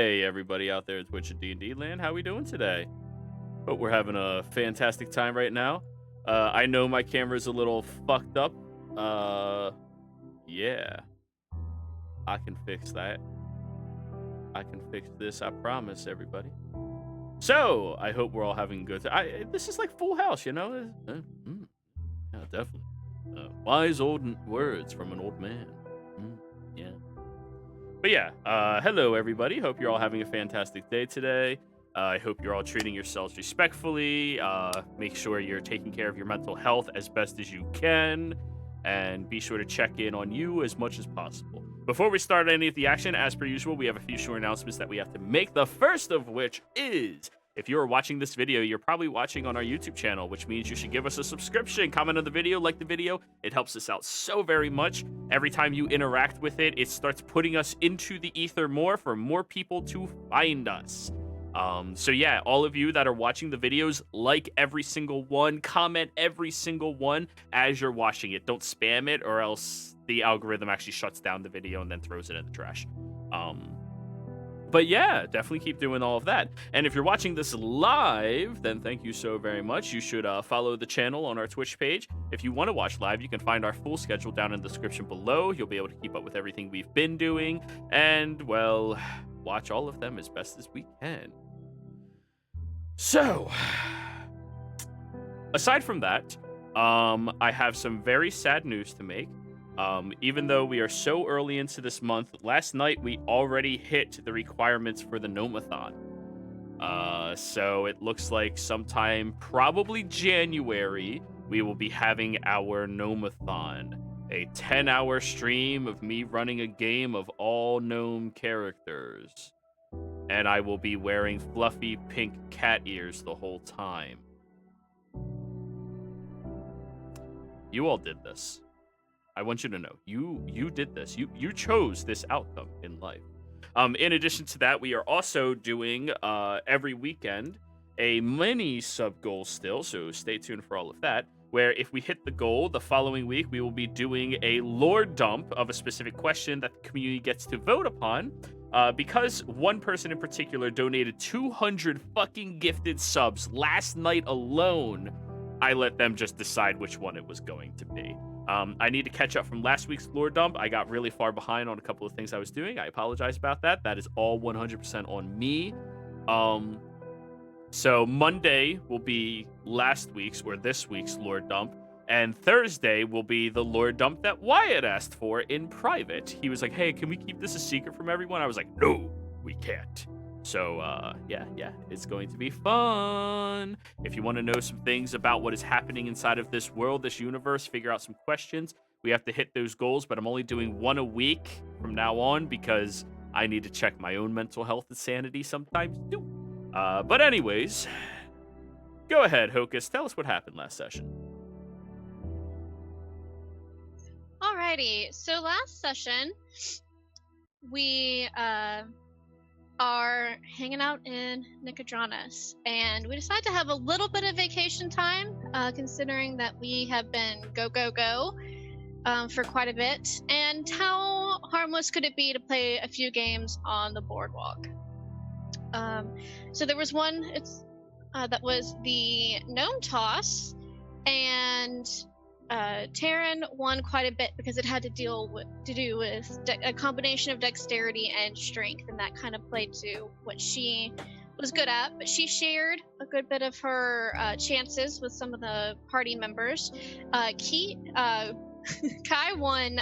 Hey everybody out there at Twitch and D&D land, how we doing today? Hope we're having a fantastic time right now. I know my camera's a little fucked up. Yeah, I can fix that. I can fix this, I promise everybody. So, I hope we're all having a good time. This is like Full House, you know? Yeah, definitely. Wise old words from an old man. Yeah. But yeah, hello everybody. Hope you're all having a fantastic day today. I hope you're all treating yourselves respectfully. Make sure you're taking care of your mental health as best as you can, and be sure to check in on you as much as possible. Before we start any of the action, as per usual, we have a few short announcements that we have to make. The first of which is, if you are watching this video, you're probably watching on our YouTube channel, which means you should give us a subscription, comment on the video, like the video. It helps us out so very much. Every time you interact with it, it starts putting us into the ether more for more people to find us. So yeah, all of you that are watching the videos, like every single one, comment every single one as you're watching it. Don't spam it, or else the algorithm actually shuts down the video and then throws it in the trash. But yeah, definitely keep doing all of that. And if you're watching this live, then thank you so very much. You should follow the channel on our Twitch page. If you want to watch live, you can find our full schedule down in the description below. You'll be able to keep up with everything we've been doing and, well, watch all of them as best as we can. So, aside from that, I have some very sad news to make. Even though we are so early into this month, last night we already hit the requirements for the Gnomathon. So it looks like sometime, probably January, we will be having our Gnomathon. A 10-hour stream of me running a game of all gnome characters. And I will be wearing fluffy pink cat ears the whole time. You all did this. I want you to know, you did this. You chose this outcome in life. In addition to that, we are also doing every weekend a mini sub goal still, so stay tuned for all of that. Where if we hit the goal the following week, we will be doing a lore dump of a specific question that the community gets to vote upon. Because one person in particular donated 200 fucking gifted subs last night alone, I let them just decide which one it was going to be. I need to catch up from last week's lore dump. I got really far behind on a couple of things I was doing. I apologize about that. That is all 100% on me. So Monday will be last week's or this week's lore dump, and Thursday will be the lore dump that Wyatt asked for in private. He was like, hey, can we keep this a secret from everyone? I was like, no, we can't. So, yeah, it's going to be fun. If you want to know some things about what is happening inside of this world, this universe, figure out some questions, we have to hit those goals, but I'm only doing one a week from now on because I need to check my own mental health and sanity sometimes too. But anyways, go ahead, Hocus. Tell us what happened last session. Alrighty, so last session, we, are hanging out in Nicodranus, and we decided to have a little bit of vacation time, considering that we have been go for quite a bit. And how harmless could it be to play a few games on the boardwalk? So there was one. That was the gnome toss, and Taryn won quite a bit because it had to do with a combination of dexterity and strength, and that kind of played to what she was good at. But she shared a good bit of her chances with some of the party members. Kai won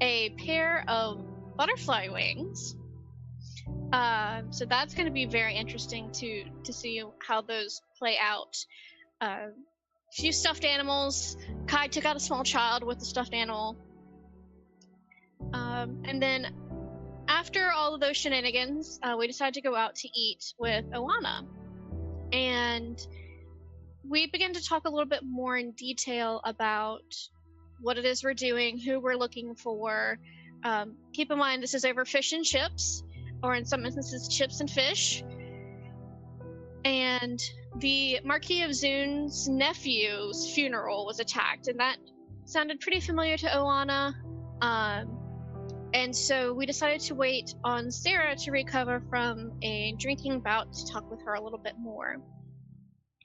a pair of butterfly wings. So that's going to be very interesting to see how those play out. Few stuffed animals. Kai took out a small child with a stuffed animal. And then after all of those shenanigans, we decided to go out to eat with Oana. And we began to talk a little bit more in detail about what it is we're doing, who we're looking for. Keep in mind, this is over fish and chips, or in some instances, chips and fish. And the Marquis of Zune's nephew's funeral was attacked, and that sounded pretty familiar to Oana. And so we decided to wait on Sarah to recover from a drinking bout to talk with her a little bit more.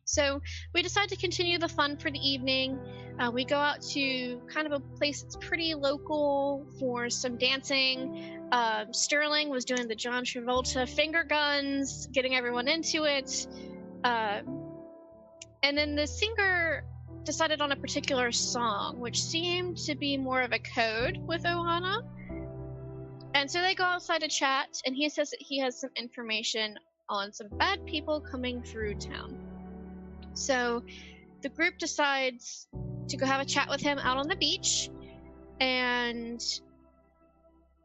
So we decide to continue the fun for the evening. We go out to kind of a place that's pretty local for some dancing. Sterling was doing the John Travolta finger guns, getting everyone into it. And then the singer decided on a particular song, which seemed to be more of a code with Ohana. And so they go outside to chat, and he says that he has some information on some bad people coming through town. So the group decides to go have a chat with him out on the beach, and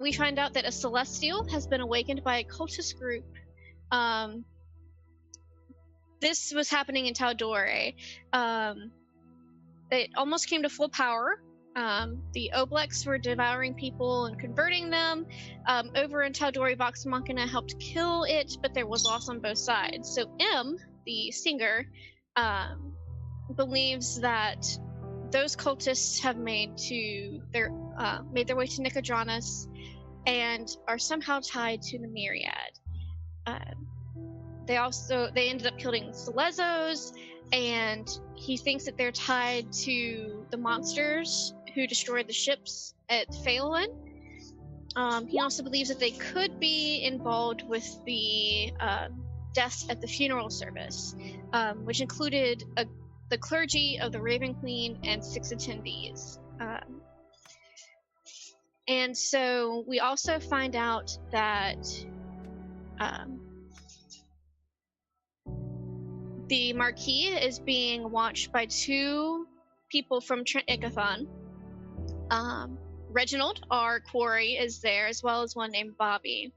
we find out that a Celestial has been awakened by a cultist group. This was happening in Tal'Dorei. It almost came to full power. The Oblex were devouring people and converting them. Over in Tal'Dorei, Vox Machina helped kill it, but there was loss on both sides. So M, the singer, believes that those cultists have made their way to Nicodranas and are somehow tied to the Myriad. They ended up killing Selezos, and he thinks that they're tied to the monsters who destroyed the ships at Phelan. He also believes that they could be involved with the deaths at the funeral service, which included the clergy of the Raven Queen and 6 attendees. And so we also find out that the Marquis is being watched by 2 people from Trent Ickathon. Reginald, our quarry, is there, as well as one named Bobby.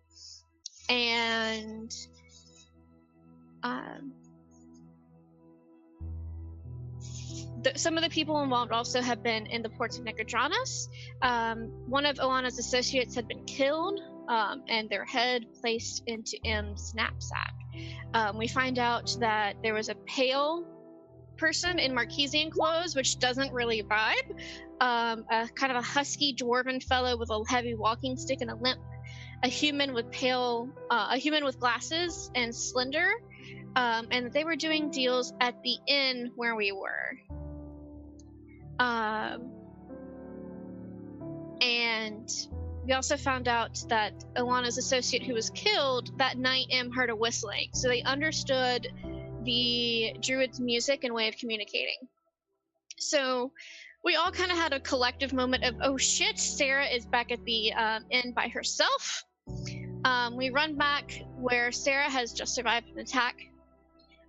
And some of the people involved also have been in the ports of Nicodranas. One of Ohana's associates had been killed, and their head placed into M's knapsack. We find out that there was a pale person in Marquesian clothes, which doesn't really vibe. A kind of a husky dwarven fellow with a heavy walking stick and a limp. A human with glasses and slender. And they were doing deals at the inn where we were. And we also found out that Ohana's associate who was killed that night, M heard a whistling. So they understood the druid's music and way of communicating. So we all kind of had a collective moment of, oh shit, Sarah is back at the inn by herself. We run back where Sarah has just survived an attack.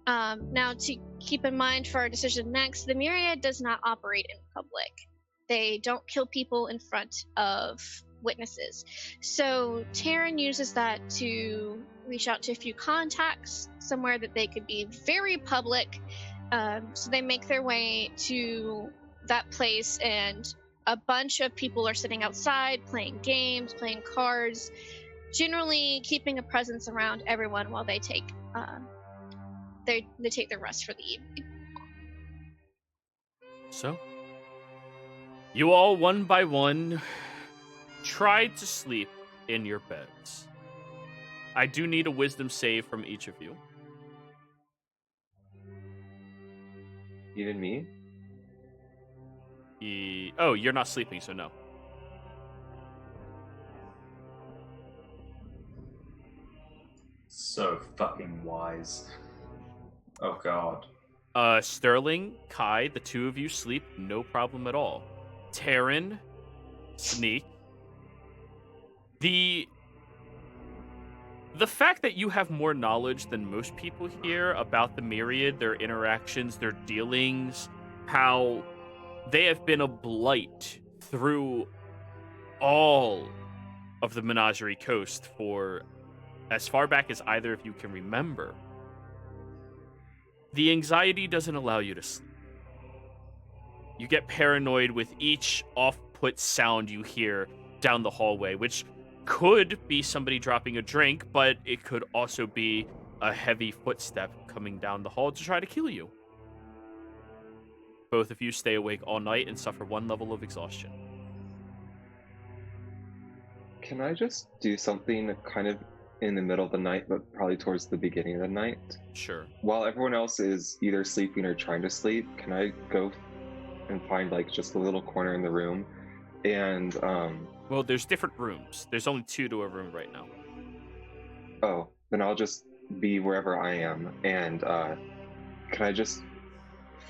Now, to keep in mind for our decision next, the Myriad does not operate in public. They don't kill people in front of witnesses. So Taryn uses that to reach out to a few contacts somewhere that they could be very public. So they make their way to that place, and a bunch of people are sitting outside playing games, playing cards, generally keeping a presence around everyone while they take they take their rest for the evening. So, you all one by one tried to sleep in your beds. I do need a wisdom save from each of you. Even me? Oh, you're not sleeping, so no. So fucking wise. Oh god. Sterling, Kai, the 2 of you sleep, no problem at all. Taryn, Sneak. The fact that you have more knowledge than most people here about the Myriad, their interactions, their dealings, how they have been a blight through all of the Menagerie Coast for as far back as either of you can remember. The anxiety doesn't allow you to sleep. You get paranoid with each off-put sound you hear down the hallway, which could be somebody dropping a drink, but it could also be a heavy footstep coming down the hall to try to kill you. Both of you stay awake all night and suffer 1 level of exhaustion. Can I just do something kind of in the middle of the night, but probably towards the beginning of the night? Sure. While everyone else is either sleeping or trying to sleep, can I go and find like just a little corner in the room and Well, there's different rooms. There's only 2 to a room right now. oh, then I'll just be wherever I am and can I just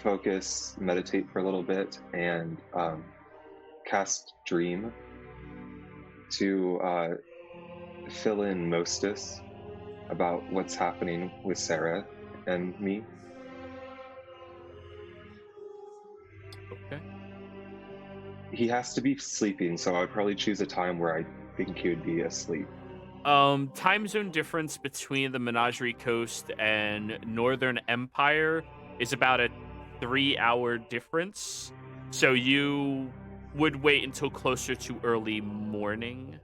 focus, meditate for a little bit and cast Dream to fill in Mostis about what's happening with Sarah and me? Okay. He has to be sleeping, so I'd probably choose a time where I think he would be asleep. Time zone difference between the Menagerie Coast and Northern Empire is about a 3-hour difference. So you would wait until closer to early morning,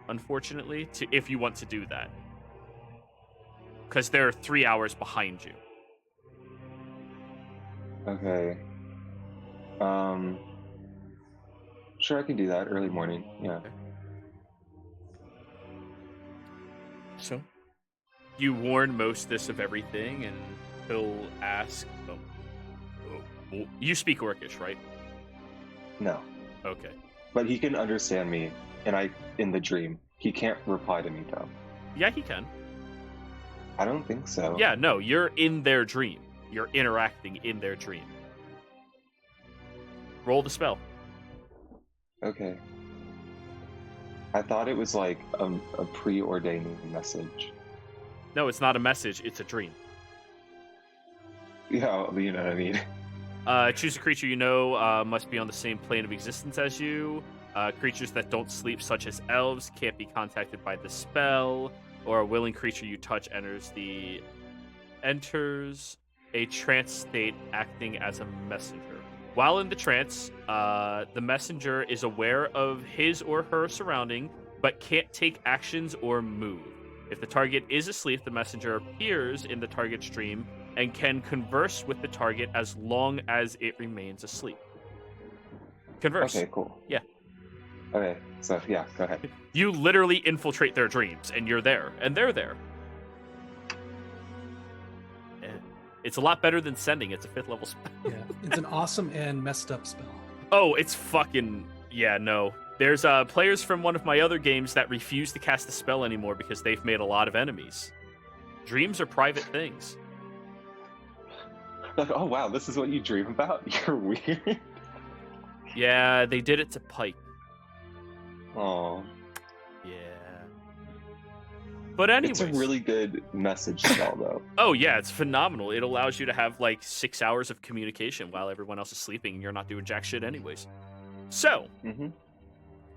unfortunately, if you want to do that. Because they're 3 hours behind you. Okay. Sure, I can do that. Early morning, yeah. Okay. So, you warn Mostis of everything, and he'll ask. You speak Orcish, right? No. Okay. But he can understand me, and in the dream. He can't reply to me, though. Yeah, he can. I don't think so. Yeah, no, you're in their dream. You're interacting in their dream. Roll the spell. Okay. I thought it was like a preordained message. No, it's not a message. It's a dream. Yeah, you know what I mean. Choose a creature you know must be on the same plane of existence as you. Creatures that don't sleep, such as elves, can't be contacted by the spell. Or a willing creature you touch enters a trance state, acting as a messenger. While in the trance, the messenger is aware of his or her surrounding, but can't take actions or move. If the target is asleep, the messenger appears in the target's dream and can converse with the target as long as it remains asleep. Converse. Okay, cool. Yeah. Okay, so yeah, go ahead. You literally infiltrate their dreams, and you're there, and they're there. It's a lot better than sending. It's a 5th level spell. Yeah, it's an awesome and messed up spell. Oh, it's fucking... Yeah, no. There's players from one of my other games that refuse to cast the spell anymore because they've made a lot of enemies. Dreams are private things. Like, oh wow, this is what you dream about? You're weird. Yeah, they did it to Pike. Oh. Yeah. But anyways. It's a really good message spell, though. Oh, yeah, it's phenomenal. It allows you to have, like, 6 hours of communication while everyone else is sleeping and you're not doing jack shit anyways. So,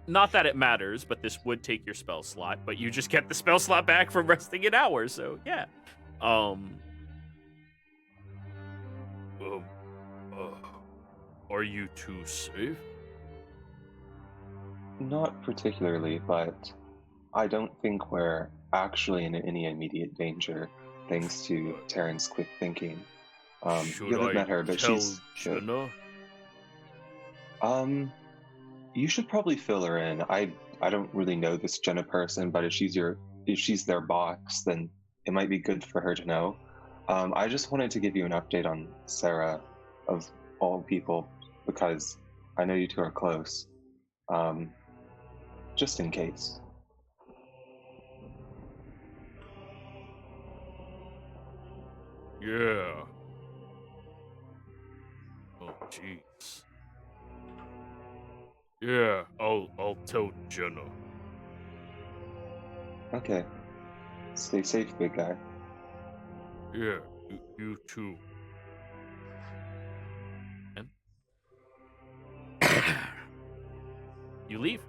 not that it matters, but this would take your spell slot, but you just get the spell slot back from resting an hour, so, yeah. Are you two safe? Not particularly, but I don't think we're actually in any immediate danger, thanks to Terran's quick thinking. You haven't met her, but she's good. You should probably fill her in. I don't really know this Jenna person, but if she's their boss, then it might be good for her to know. I just wanted to give you an update on Sarah, of all people, because I know you two are close. Just in case. Yeah. Oh, jeez. Yeah, I'll tell Jenna. Okay. Stay safe, big guy. Yeah, you too. And you leave.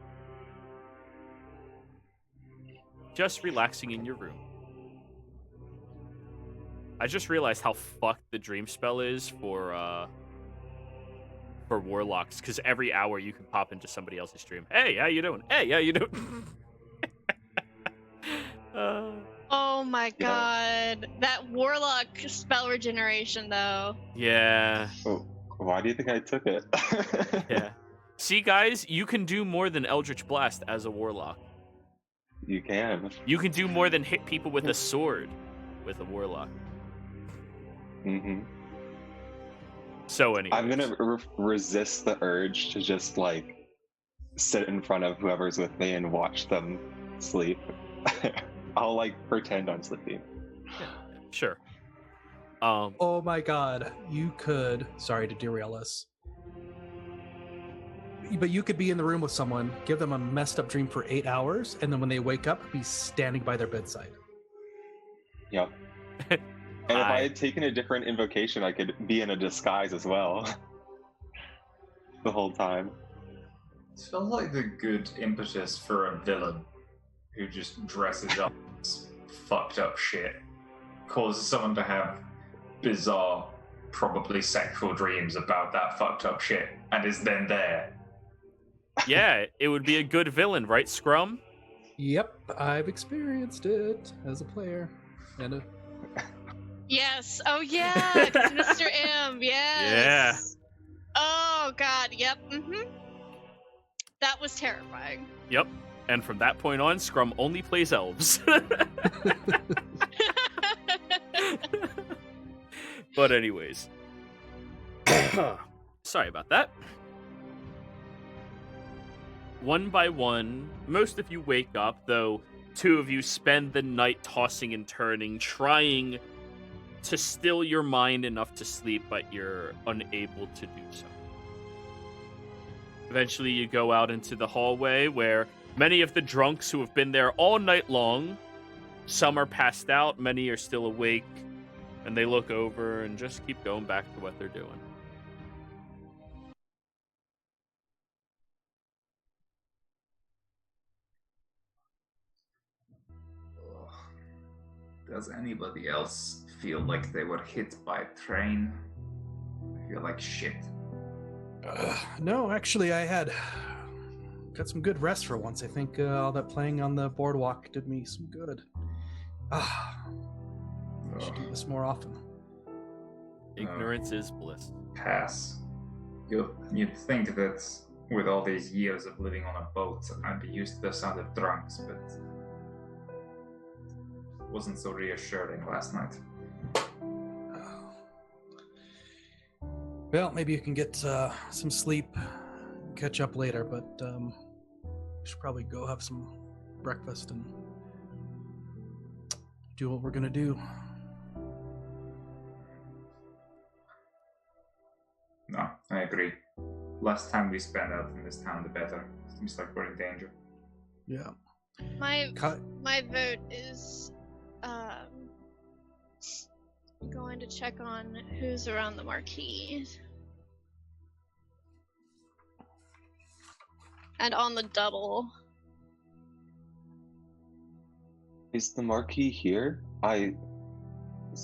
Just relaxing in your room. I just realized how fucked the dream spell is for warlocks, because every hour you can pop into somebody else's dream. Hey, how you doing? Hey, how you doing? Oh my god. That warlock spell regeneration, though. Yeah. Oh, why do you think I took it? Yeah. See, guys, you can do more than Eldritch Blast as a warlock. You can. You can do more than hit people with a sword with a warlock. Hmm. So anyway, I'm gonna resist the urge to just like sit in front of whoever's with me and watch them sleep. I'll like pretend I'm sleeping. Sure. Oh my god, you could. Sorry to derail us. But you could be in the room with someone, give them a messed up dream for 8 hours, and then when they wake up, be standing by their bedside. Yep. And if I had taken a different invocation, I could be in a disguise as well. The whole time. It feels like the good impetus for a villain who just dresses up as fucked up shit, causes someone to have bizarre, probably sexual dreams about that fucked up shit, and is then there. Yeah, it would be a good villain, right, Scrum? Yep, I've experienced it as a player. And Yes. Oh yeah, 'cause Mr. M. Yes. Oh god. Yep. That was terrifying. Yep. And from that point on, Scrum only plays elves. But anyways. Sorry about that. One by one, most of you wake up, though 2 of you spend the night tossing and turning, trying to still your mind enough to sleep, but you're unable to do so. Eventually, you go out into the hallway where many of the drunks who have been there all night long, some are passed out, many are still awake, and they look over and just keep going back to what they're doing. Does anybody else feel like they were hit by a train? I feel like shit. no, actually, I got some good rest for once. I think all that playing on the boardwalk did me some good. I should do this more often. Ignorance is bliss. Pass. You'd think that with all these years of living on a boat, I'd be used to the sound of drunks, but it wasn't so reassuring last night. Well, maybe you can get some sleep, catch up later, but we should probably go have some breakfast and do what we're gonna do. No, I agree. Less time we spend out in this town, the better. Seems like we're in danger. Yeah. My vote is going to check on who's around the marquee. And on the double. Is the Marquis here?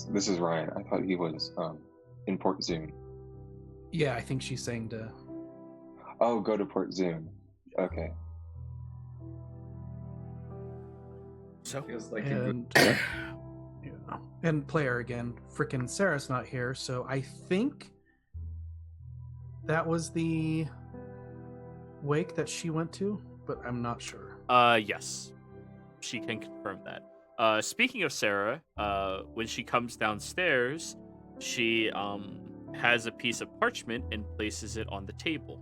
This is Ryan. I thought he was in Port Zune. Yeah, I think she's saying to. Oh, go to Port Zune. Okay. So, Feels like And, yeah. And player again. Frickin' Sarah's not here, so I think that was the wake that she went to, but I'm not sure. Yes. She can confirm that. Speaking of Sarah, when she comes downstairs, she has a piece of parchment and places it on the table.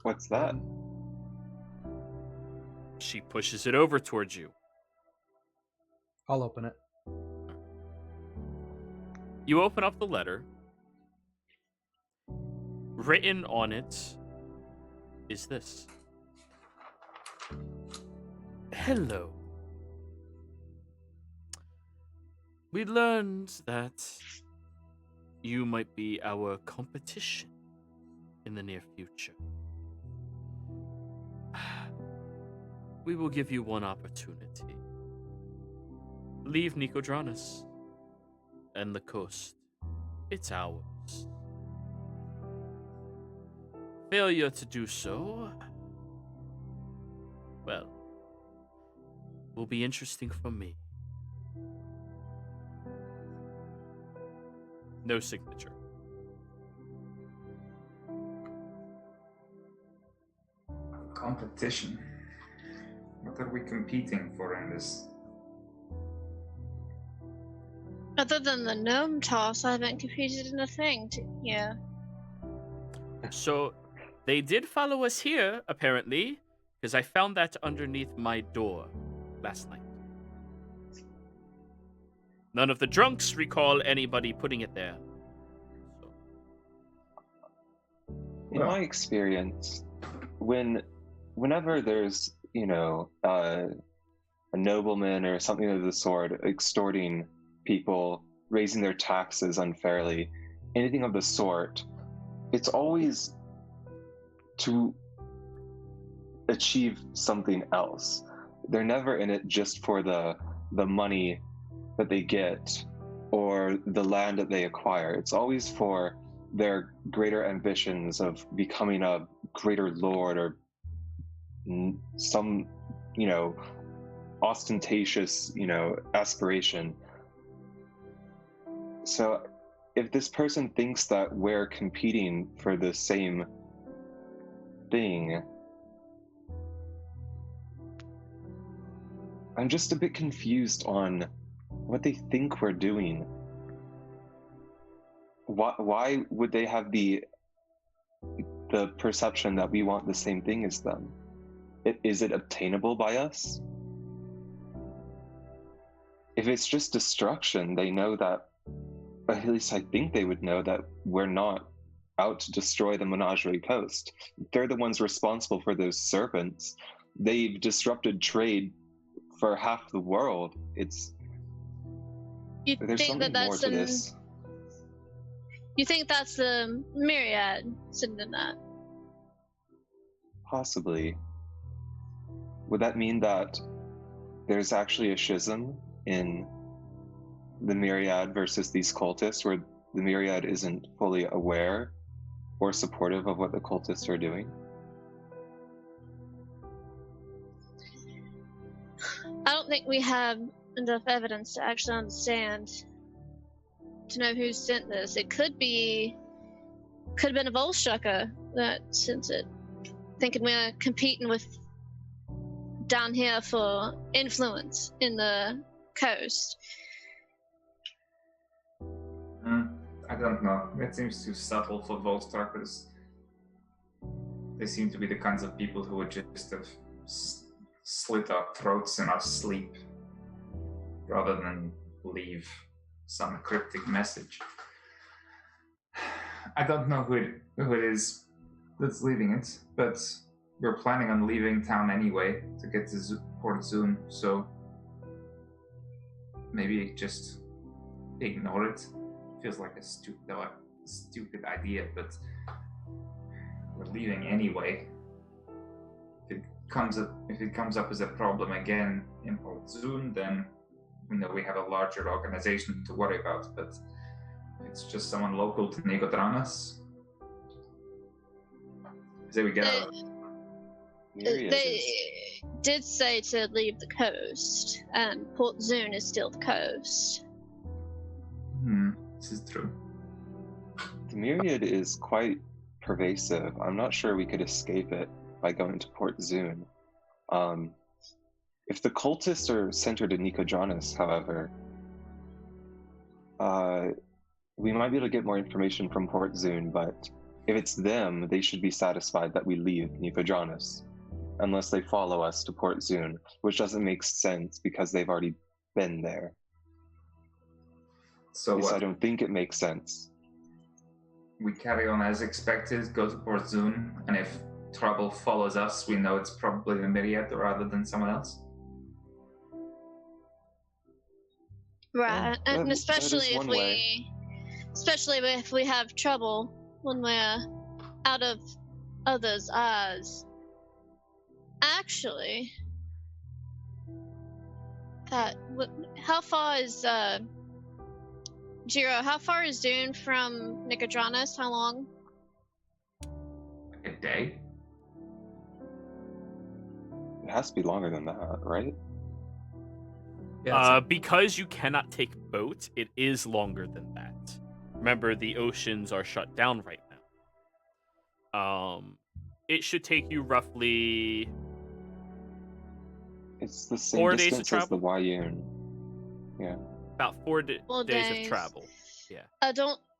What's that? She pushes it over towards you. I'll open it. You open up the letter. Written on it is this. Hello. We learned that you might be our competition in the near future. We will give you one opportunity. Leave Nicodranas and the coast. It's ours. Failure to do so, well, will be interesting for me. No signature. competition. What are we competing for in this? Other than the gnome toss, I haven't competed in a thing here. So, they did follow us here, apparently, because I found that underneath my door last night. None of the drunks recall anybody putting it there. So, In my experience, whenever there's, a nobleman or something of the sort extorting people, raising their taxes unfairly, anything of the sort, it's always to achieve something else. They're never in it just for the money that they get or the land that they acquire. It's always for their greater ambitions of becoming a greater lord or some, ostentatious, aspiration. So if this person thinks that we're competing for the same thing, I'm just a bit confused on what they think we're doing. Why would they have the perception that we want the same thing as them? Is it obtainable by us? If it's just destruction, they know that, at least I think they would know that we're not out to destroy the Menagerie Coast. They're the ones responsible for those serpents. They've disrupted trade for half the world. There's something more to this. You think that's the Myriad sitting in that? Possibly. Would that mean that there's actually a schism in the Myriad versus these cultists, where the Myriad isn't fully aware or supportive of what the cultists are doing? I don't think we have enough evidence to actually understand, to know who sent this. It could have been a Volstrucker that sent it, thinking we're competing with down here for influence in the coast. I don't know. It seems too subtle for Volstruckers. They seem to be the kinds of people who would just have slit our throats in our sleep rather than leave some cryptic message. I don't know who it is that's leaving it, but we're planning on leaving town anyway to get to Port Zune, so maybe just ignore it. Feels like a stupid idea, but we're leaving anyway. If it comes up as a problem again in Port Zune, then we know we have a larger organization to worry about. But if it's just someone local to Nicodranas, there we go. They did say to leave the coast, and Port Zune is still the coast. This is true. The Myriad is quite pervasive. I'm not sure we could escape it by going to Port Zune. If the cultists are centered in Nicodranas, however, we might be able to get more information from Port Zune, but if it's them, they should be satisfied that we leave Nicodranas, unless they follow us to Port Zune, which doesn't make sense because they've already been there. So Yes, what? I don't think it makes sense. We carry on as expected, go to Port Zune, and if trouble follows us, we know it's probably the Myriad rather than someone else. Right, that and is especially one way. if we have trouble when we're out of others' eyes. Actually, how far is Jiro? How far is Dune from Nicodranas? How long? Like a day? It has to be longer than that, right? Yeah, Because you cannot take boat, it is longer than that. Remember, the oceans are shut down right now. It should take you roughly It's the same 4 days of distance as the travel? Wayun. Yeah. About 4 4 days days. of travel.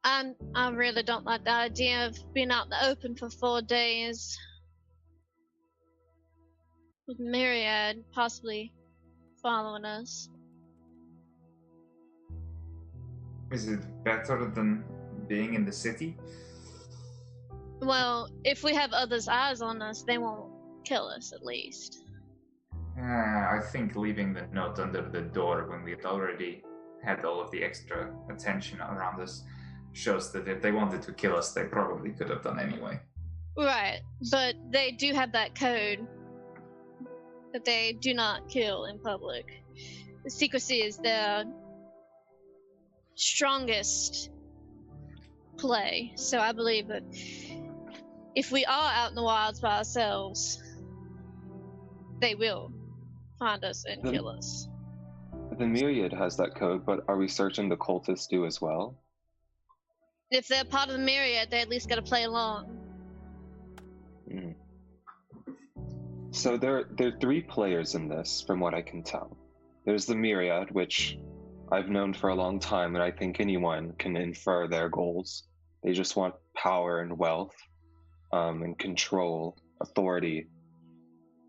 I really don't like the idea of being out in the open for 4 days. With Myriad possibly following us. Is it better than being in the city? Well, if we have others' eyes on us, they won't kill us at least. I think leaving the note under the door when we'd already had all of the extra attention around us shows that if they wanted to kill us, they probably could have done anyway. Right, but they do have that code that they do not kill in public. The secrecy is their strongest play, so I believe that if we are out in the wilds by ourselves, they will find us and kill us. The Myriad has that code, but are we certain the cultists do as well? If they're part of the Myriad, they at least gotta play along. Mm. So there are 3 players in this, from what I can tell. There's the Myriad, which I've known for a long time, and I think anyone can infer their goals. They just want power and wealth, and control, authority.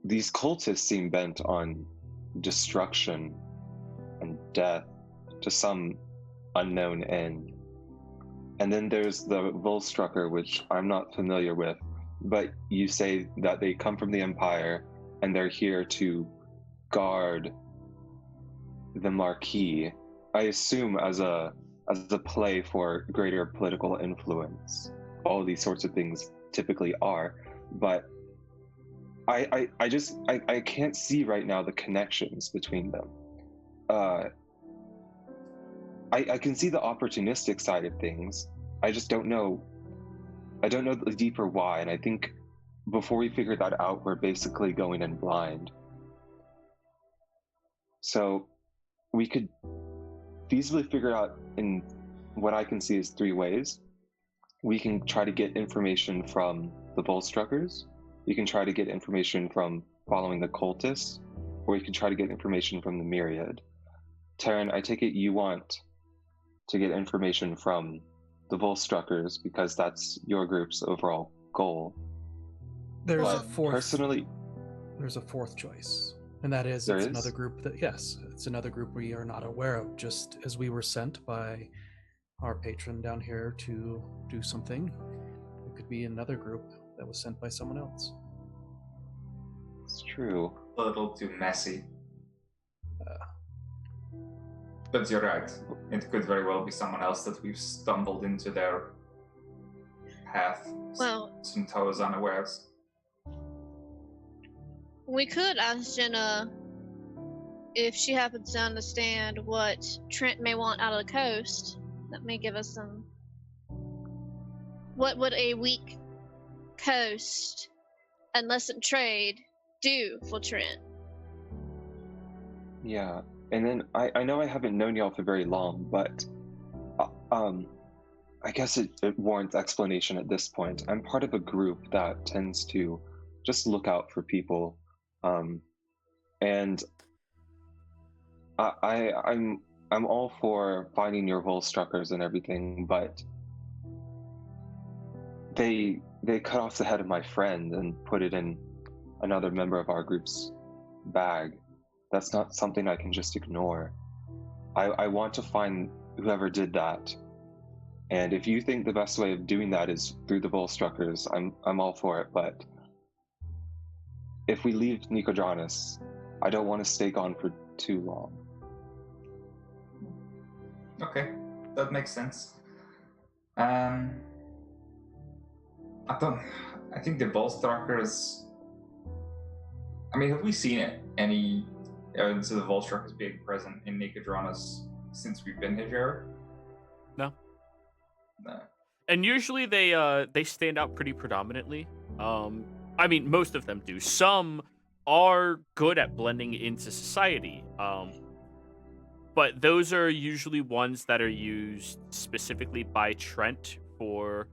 These cultists seem bent on destruction and death to some unknown end. And then there's the Volstrucker, which I'm not familiar with, but you say that they come from the Empire and they're here to guard the Marquis. I assume as a play for greater political influence. All these sorts of things typically are, but I can't see right now the connections between them. I can see the opportunistic side of things. I just don't know. I don't know the deeper why, and I think before we figure that out, we're basically going in blind. So we could feasibly figure out in what I can see is 3 ways. We can try to get information from the Volstruckers. We can try to get information from following the cultists, or we can try to get information from the Myriad. Taryn, I take it you want to get information from the Volstruckers because that's your group's overall goal. There's Well, a fourth. Personally, There's a 4th choice, and that is There it's is? another group that it's another group we are not aware of. Just as we were sent by our patron down here to do something, it could be another group that was sent by someone else. it's true. A little too messy. Uh. But you're right. It could very well be someone else that we've stumbled into their path. Well, Some toes unawares. we could ask Jenna if she happens to understand what Trent may want out of the coast. That may give us some. What would a weak coast and lessened trade do for Trent? Yeah, and then I know I haven't known y'all for very long, but I guess it warrants explanation at this point. I'm part of a group that tends to just look out for people, and I'm all for finding your Volstruckers and everything, but they cut off the head of my friend and put it in another member of our group's bag. That's not something I can just ignore. I want to find whoever did that. And if you think the best way of doing that is through the Volstruckers, I'm all for it, but if we leave Nicodranas, I don't want to stay gone for too long. Okay, that makes sense. I think the Volstruckers. I mean, have we seen any evidence of the Volstruckers being present in Nicodranas since we've been here? No. No. And usually they stand out pretty predominantly. I mean, most of them do. Some are good at blending into society. But those are usually ones that are used specifically by Trent for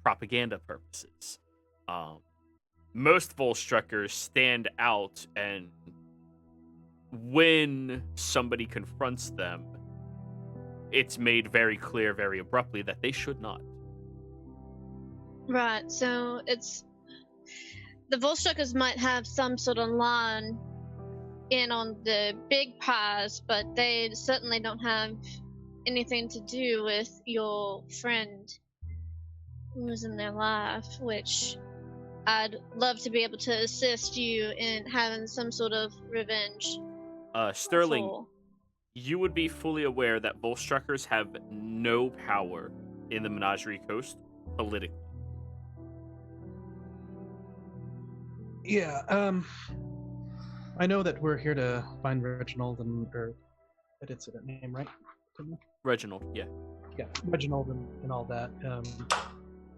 propaganda purposes. Most Volstruckers stand out and when somebody confronts them, it's made very clear, very abruptly, that they should not. Right, so it's the Volstruckers might have some sort of line in on the big pies, but they certainly don't have anything to do with your friend losing their life, which I'd love to be able to assist you in having some sort of revenge. Sterling, for. you would be fully aware that Volstruckers have no power in the Menagerie Coast politically. Yeah, I know that we're here to find Reginald or that incident name, right? Reginald, yeah. Yeah, Reginald and all that.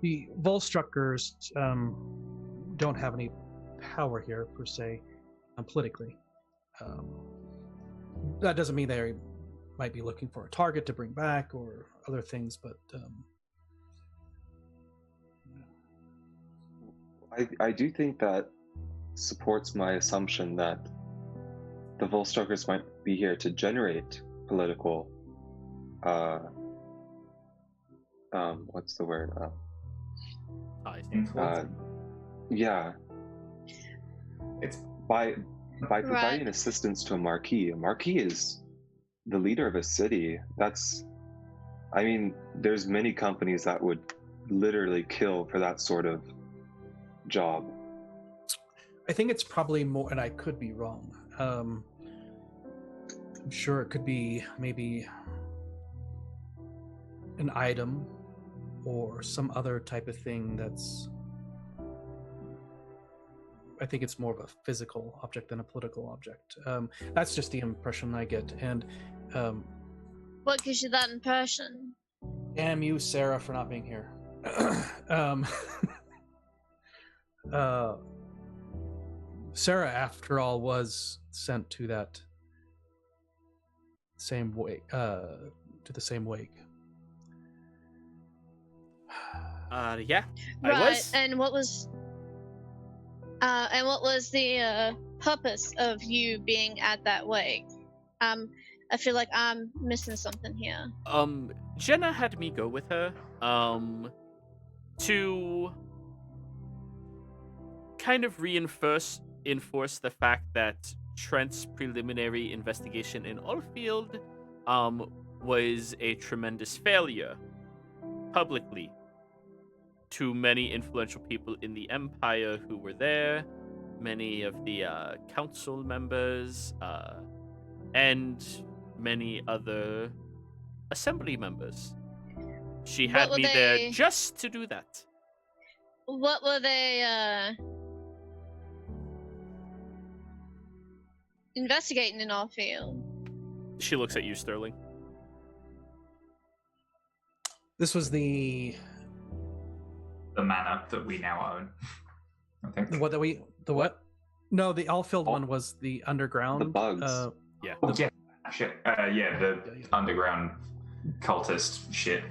The Volstruckers don't have any power here per se, politically. That doesn't mean they might be looking for a target to bring back or other things, but I do think that supports my assumption that the Volstruckers might be here to generate political what's the word? Influence. Yeah. It's By providing Right. assistance to a marquis. A marquis is the leader of a city. I mean, there's many companies that would literally kill for that sort of job. I think it's probably more, and I could be wrong. I'm sure it could be maybe an item or some other type of thing that's. I think it's more of a physical object than a political object. That's just the impression I get. And What gives you that impression? damn you, Sarah, for not being here. Sarah, after all, was sent to that same wake, to the same wake. Yeah, I Right, was. and what was the purpose of you being at that wake? I feel like I'm missing something here. Jenna had me go with her, to kind of enforce the fact that Trent's preliminary investigation in Oldfield, was a tremendous failure, publicly, to many influential people in the Empire who were there, many of the council members, and many other assembly members. She What had were me there they- just to do that. What were they investigating in our field? She looks at you, Sterling. This was the manor that we now own. I think. what that we the what? No, the Allfield one was the underground. The bugs. Yeah. Oh, yeah, shit. Yeah, the Yeah. underground cultist shit.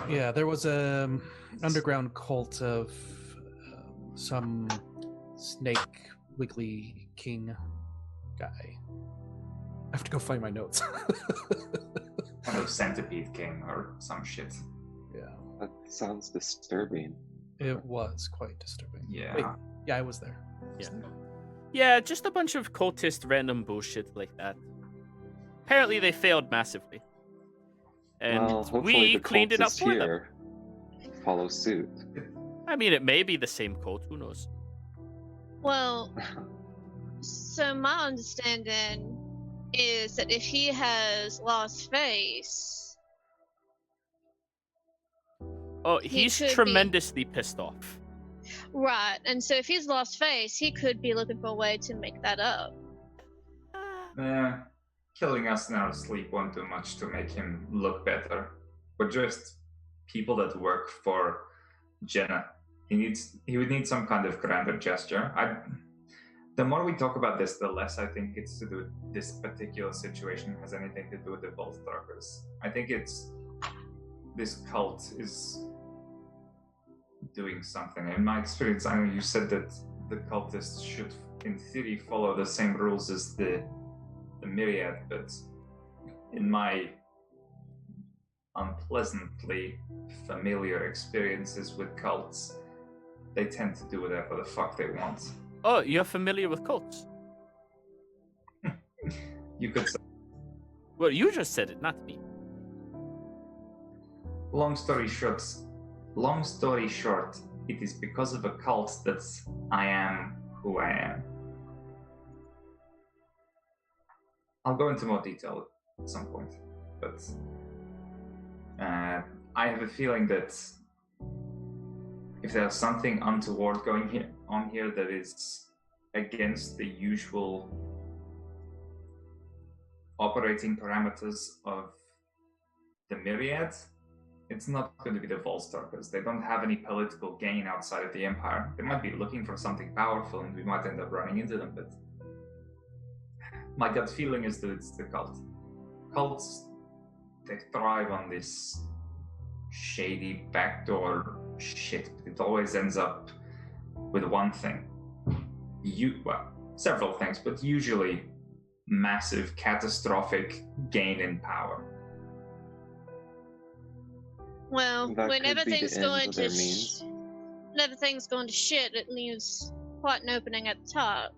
Yeah, there was a underground cult of some snake wiggly king guy. I have to go find my notes. Kind of centipede king or some shit. Yeah, That sounds disturbing. it was quite disturbing. Yeah. Wait, yeah, I was there. Yeah. Yeah, just a bunch of cultist random bullshit like that. Apparently they failed massively. And Well, hopefully we the cleaned it up cultists for them. here follow suit. I mean, it may be the same cult, who knows? Well, so my understanding is that if he has lost face, Oh, He he's could be- tremendously pissed off. right, and so if he's lost face, he could be looking for a way to make that up. Killing us in our sleep won't do much to make him look better. We're just people that work for Jenna. He would need some kind of grander gesture. The more we talk about this, the less I think it's to do with this particular situation has anything to do with the Volstruckers. I think it's this cult is doing something. In my experience, I know you said that the cultists should, in theory, follow the same rules as the the Myriad, but in my unpleasantly familiar experiences with cults, they tend to do whatever the fuck they want. Oh, you're familiar with cults? You could say. Well, you just said it, not me. Long story short, it is because of a cult that I am who I am. I'll go into more detail at some point, but I have a feeling that if there's something untoward going on here that is against the usual operating parameters of the Myriad, it's not going to be the Volstalkers. They don't have any political gain outside of the Empire. They might be looking for something powerful, and we might end up running into them, but my gut feeling is that it's the cult. Cults, they thrive on this shady backdoor shit, but it always ends up with one thing. Several things, but usually massive, catastrophic gain in power. Well, That when could be the everything's end going of their to means. when everything's going to shit, it leaves quite an opening at the top.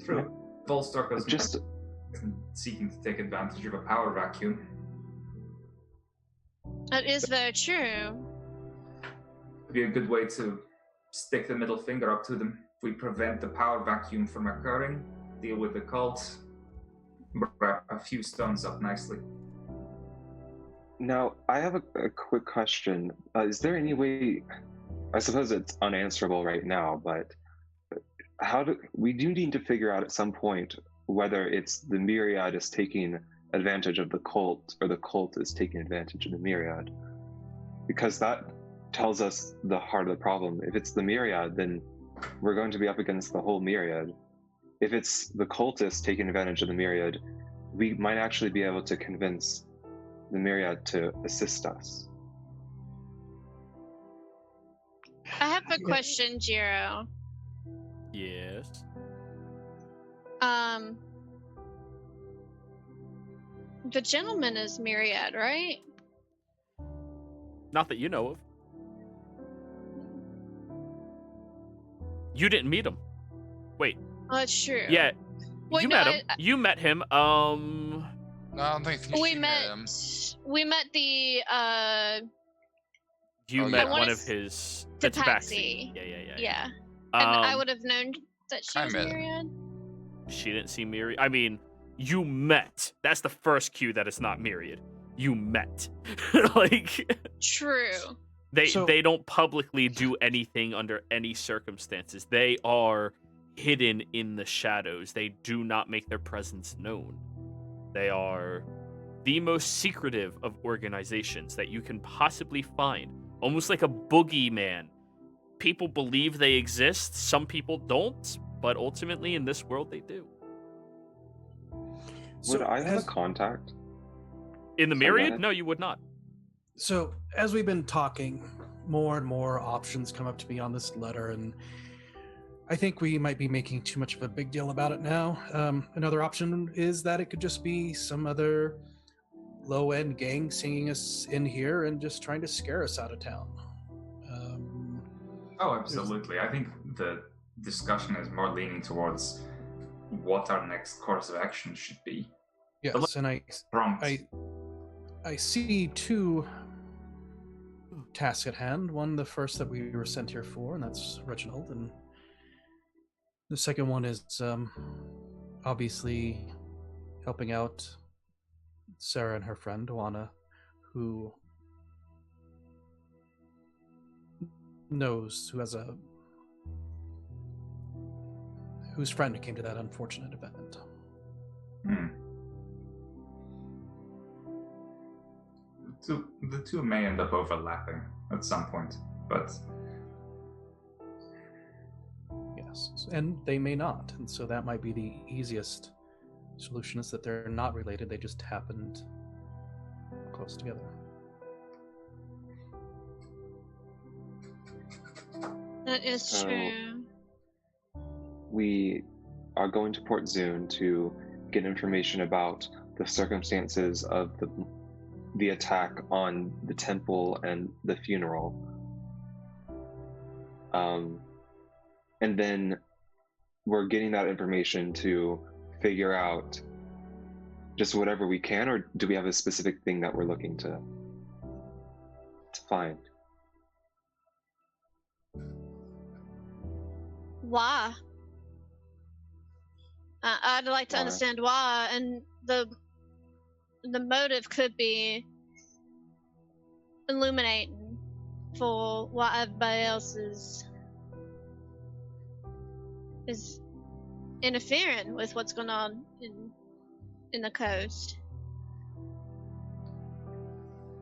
True. Volstalkers Just seeking to take advantage of a power vacuum. That is very true. Would be a good way to stick the middle finger up to them. If we prevent the power vacuum from occurring, deal with the cult, wrap a few stones up nicely. now, I have a quick question. Is there any way? I suppose it's unanswerable right now, but we do need to figure out at some point whether it's the Myriad is taking advantage of the cult or the cult is taking advantage of the Myriad, because that tells us the heart of the problem. If it's the Myriad, then we're going to be up against the whole Myriad. If it's the cultists taking advantage of the Myriad, we might actually be able to convince the Myriad to assist us. I have a question, Jiro. Yes. The gentleman is Myriad, right? Not that you know of. You didn't meet him. Wait. Oh, that's true. Yeah. Wait, You no, met him. You met him. No, I don't think We she met. him. We met the You Oh, met yeah. one wanna of his. the It's Tabaxi. taxi. Yeah. yeah, and I Um, would have known that she I was met him. Myriad. She didn't see Myriad. I mean, you met. That's the first cue that it's not Myriad. You met. Like True. they don't publicly do anything under any circumstances. They are hidden in the shadows. They do not make their presence known. They are the most secretive of organizations that you can possibly find. Almost like a boogeyman. People believe they exist, some people don't, but ultimately in this world they do. Would I have a contact? In the I got Myriad? it. No, you would not. So, as we've been talking, more and more options come up to me on this letter, and I think we might be making too much of a big deal about it now. Another option is that it could just be some other low-end gang singing us in here and just trying to scare us out of town. Oh, absolutely. I think the discussion is more leaning towards what our next course of action should be. Yes, and Prompt. I see two tasks at hand. One, the first that we were sent here for, and that's Reginald, and the second one is obviously helping out Sarah and her friend Oana, who whose friend came to that unfortunate event. Hmm. The two may end up overlapping at some point, but Yes, and they may not, and so that might be the easiest solution, is that they're not related, they just happened close together. That is So- true. We are going to Port Zune to get information about the circumstances of the attack on the temple and the funeral. And then we're getting that information to figure out just whatever we can, or do we have a specific thing that we're looking to find? Why? I'd like to Why? understand why, and the motive could be illuminating for why everybody else is interfering with what's going on in the coast.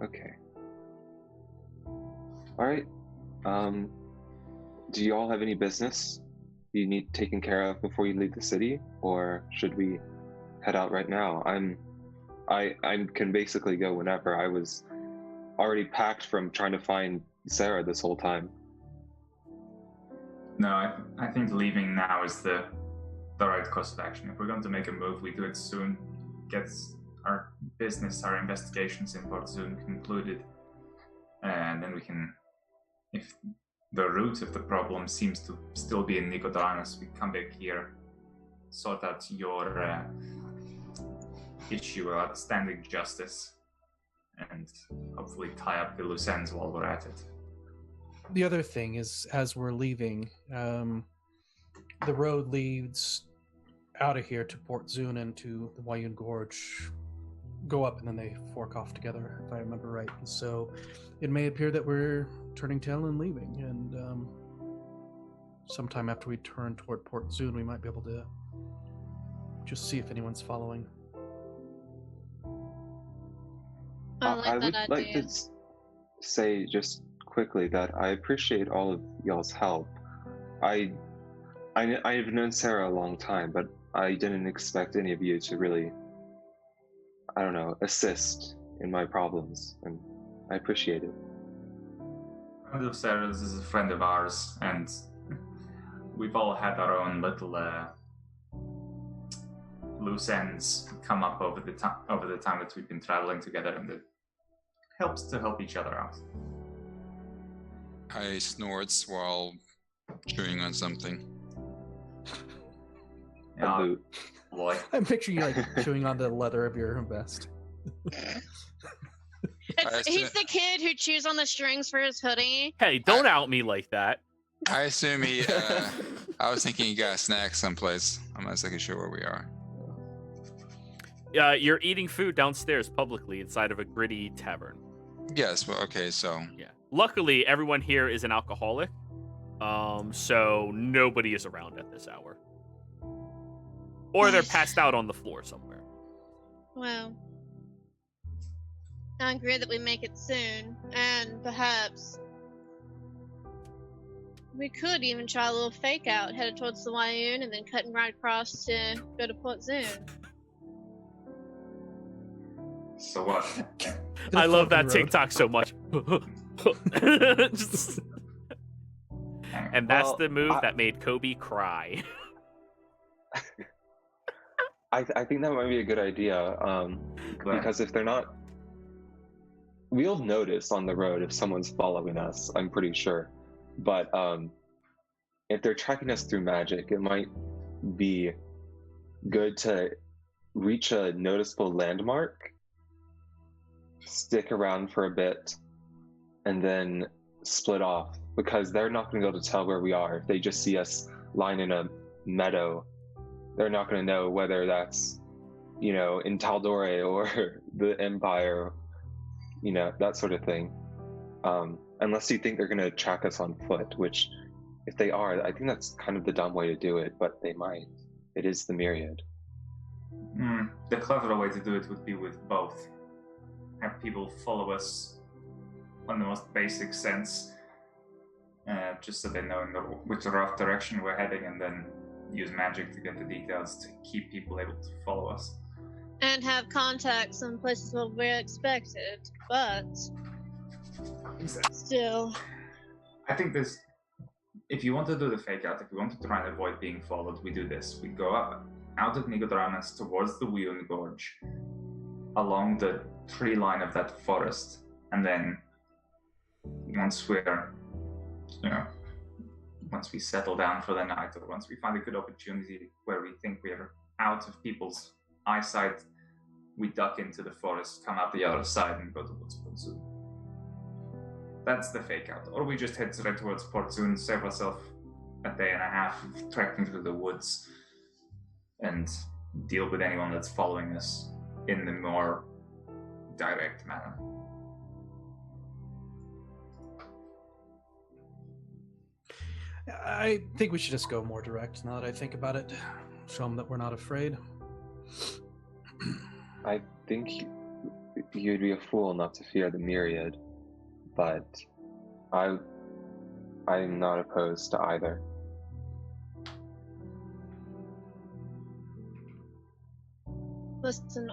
Okay. All right. Do you all have any business you need taken care of before you leave the city, or should we head out right now? I can basically go whenever. I was already packed from trying to find Sarah this whole time. No, I think leaving now is the right course of action. If we're going to make a move, we do it soon. Get our business, our investigations in Port Zune concluded, and then we can, if the root of the problem seems to still be in Nicodranas, we come back here, sort out your issue of outstanding justice, and hopefully tie up the loose ends while we're at it. The other thing is, as we're leaving, the road leads out of here to Port Zune and to the Wayun Gorge. Go up and then they fork off together, if I remember right. And so it may appear that we're turning tail and leaving. And sometime after we turn toward Port Zune, we might be able to just see if anyone's following. I would like to say just quickly that I appreciate all of y'all's help. I've known Sarah a long time, but I didn't expect any of you to really, I don't know, assist in my problems, and I appreciate it. A friend of Sarah's is a friend of ours, and we've all had our own little loose ends come up over the time that we've been traveling together, and it helps to help each other out. I snorts while chewing on something. A boot. Boy. I'm picturing you like chewing on the leather of your vest. He's the kid who chews on the strings for his hoodie. Hey, don't out me like that. I assume he. I was thinking he got a snack someplace. I'm not exactly sure where we are. You're eating food downstairs publicly inside of a gritty tavern. Yes. Well. Okay. So. Yeah. Luckily, everyone here is an alcoholic, so nobody is around at this hour. Or they're passed out on the floor somewhere. Well, I agree that we make it soon, and perhaps we could even try a little fake out, headed towards the Wayun, and then cutting right across to go to Port Zune. So what? I love that road. TikTok so much. And that's Well, the move that made Kobe cry. I think that might be a good idea, because if they're not, we'll notice on the road if someone's following us, I'm pretty sure. But if they're tracking us through magic, it might be good to reach a noticeable landmark, stick around for a bit, and then split off, because they're not going to be able to tell where we are. If they just see us lying in a meadow, they're not going to know whether that's, in Taldore or the Empire, that sort of thing. Unless you think they're going to track us on foot, which, if they are, I think that's kind of the dumb way to do it, but they might. It is the Myriad. The cleverer way to do it would be with both. Have people follow us on the most basic sense, just so they know which rough direction we're heading, and then use magic to get the details to keep people able to follow us. And have contacts in places where we're expected, but still. I think if you want to do the fake out, if you want to try and avoid being followed, we do this. We go up out of Nicodranas towards the Wiyun Gorge, along the tree line of that forest, and then once we're, once we settle down for the night, or once we find a good opportunity where we think we're out of people's eyesight, we duck into the forest, come out the other side, and go towards Port Zun. That's the fake out. Or we just head straight towards Port Zun, save ourselves a day and a half of trekking through the woods, and deal with anyone that's following us in the more direct manner. I think we should just go more direct now that I think about it. Show them that we're not afraid. I think you'd be a fool not to fear the myriad, but I'm not opposed to either. Listen,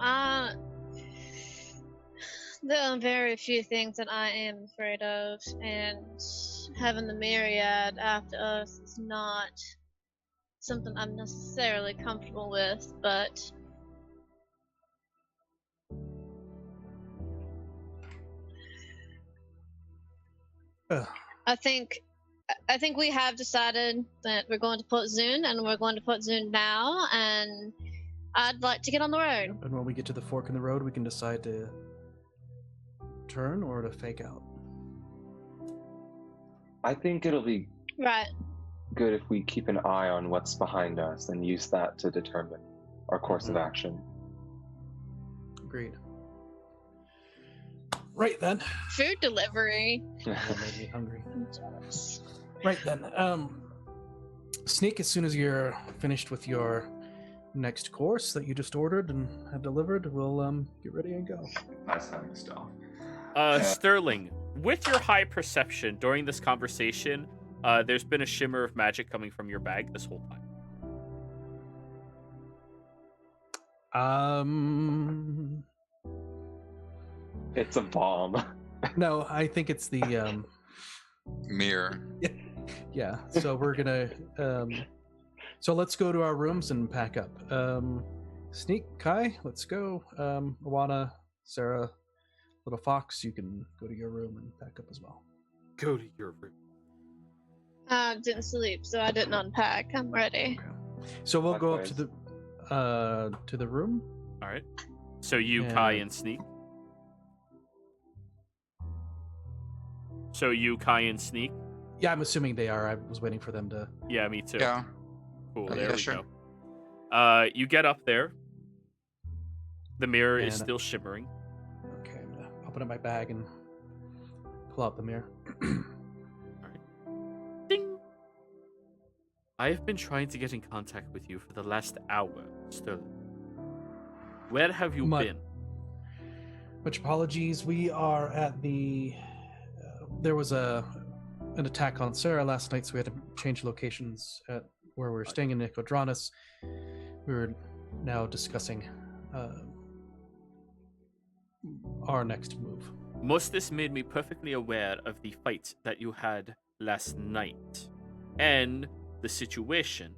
there are very few things that I am afraid of, and having the myriad after us is not something I'm necessarily comfortable with, but I think we have decided that we're going to Port Zun, and we're going to Port Zun now, and I'd like to get on the road. And when we get to the fork in the road, we can decide to turn or to fake out. I think it'll be Right. good if we keep an eye on what's behind us and use that to determine our course of action. Agreed. Right then. Food delivery. That made me hungry. I'm jealous. Right then. Sneak, as soon as you're finished with your next course that you just ordered and had delivered, we'll get ready and go. Nice having stuff. Sterling, with your high perception during this conversation, there's been a shimmer of magic coming from your bag this whole time. It's a bomb. No, I think it's the Mirror. yeah. So we're gonna so let's go to our rooms and pack up. Sneak, Kai, let's go. Awana, Sarah, Little Fox, you can go to your room and pack up as well. Go to your room. I didn't sleep, so I didn't unpack. I'm ready. So we'll go up Likewise. to the room. All right. So you, Yeah. Kai, and Sneak. So you, Kai, and Sneak. Yeah, I'm assuming they are. I was waiting for them to. Yeah, me too. Yeah. Cool. Yeah, There we sure. go. You get up there. The mirror is And- still shimmering. Okay, I'm gonna open up my bag and pull out the mirror. Ding. I have been trying to get in contact with you for the last hour, Sterling. Where have you My- been? Much apologies. We are at the. There was an attack on Sarah last night, so we had to change locations at where we were staying in Nicodranas. We were now discussing our next move. Mostis made me perfectly aware of the fight that you had last night and the situation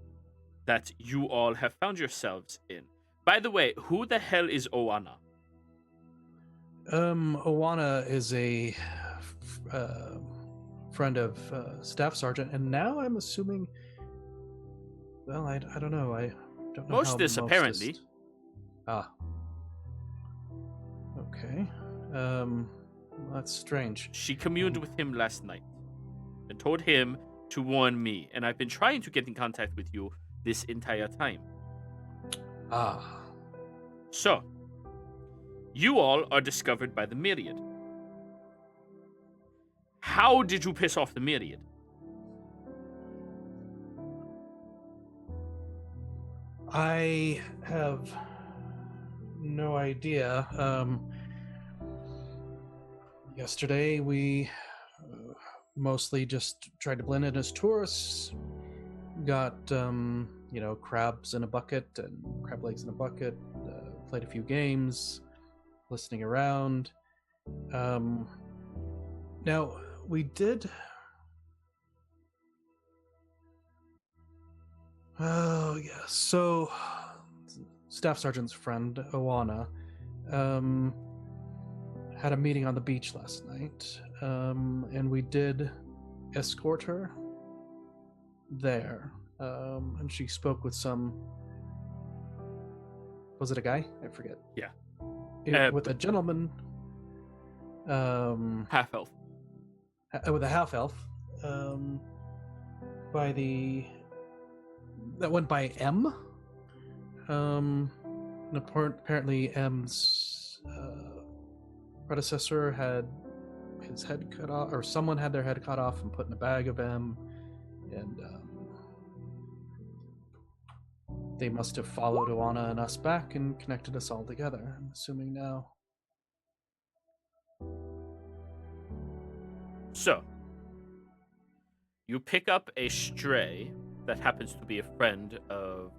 that you all have found yourselves in. By the way, who the hell is Oana? Owana is a friend of Staff Sergeant, and now I'm assuming. Well, I don't know. I don't know. how Mostis, apparently. Ah. Okay. That's strange. She communed with him last night and told him to warn me, and I've been trying to get in contact with you this entire time. Ah. So, you all are discovered by the Myriad. How did you piss off the Myriad? I have no idea. Yesterday we mostly just tried to blend in as tourists. Got crabs in a bucket and crab legs in a bucket. Played a few games, listening around. Now we did. Oh, yes. So, Staff Sergeant's friend, Oana, had a meeting on the beach last night, and we did escort her there. And she spoke with some. Was it a guy? I forget. Yeah. With a gentleman. Half elf. With a half elf. By the. That went by M. And apparently M's predecessor had his head cut off, or someone had their head cut off and put in a bag of M, and they must have followed Oana and us back and connected us all together. I'm assuming now. So, you pick up a stray that happens to be a friend of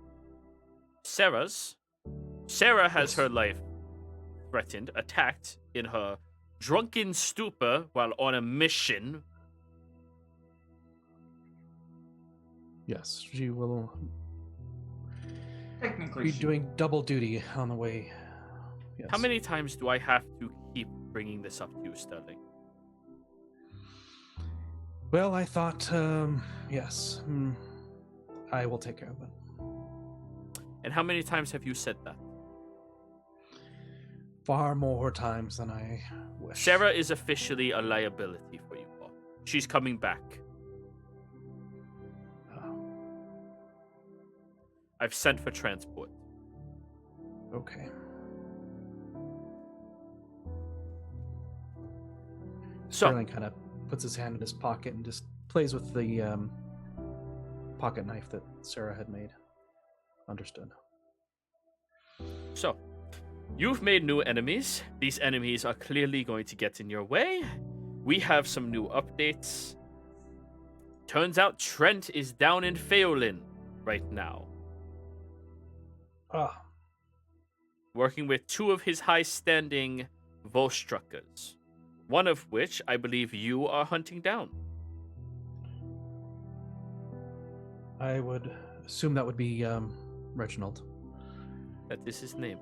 Sarah's. Sarah has her life threatened, attacked in her drunken stupor while on a mission. Yes, she will Technically, be she- doing double duty on the way. Yes. How many times do I have to keep bringing this up to you, Sterling? Well, I thought, yes, I will take care of it. And how many times have you said that? Far more times than I wish. Sarah is officially a liability for you all. She's coming back. I've sent for transport. Okay. So, Sterling kind of puts his hand in his pocket and just plays with the pocket knife that Sarah had made. Understood. So, you've made new enemies. These enemies are clearly going to get in your way. We have some new updates. Turns out Trent is down in Pheolin right now, Ah, working with two of his high-standing Volstruckers, one of which I believe you are hunting down. I would assume that would be Reginald. That is his name.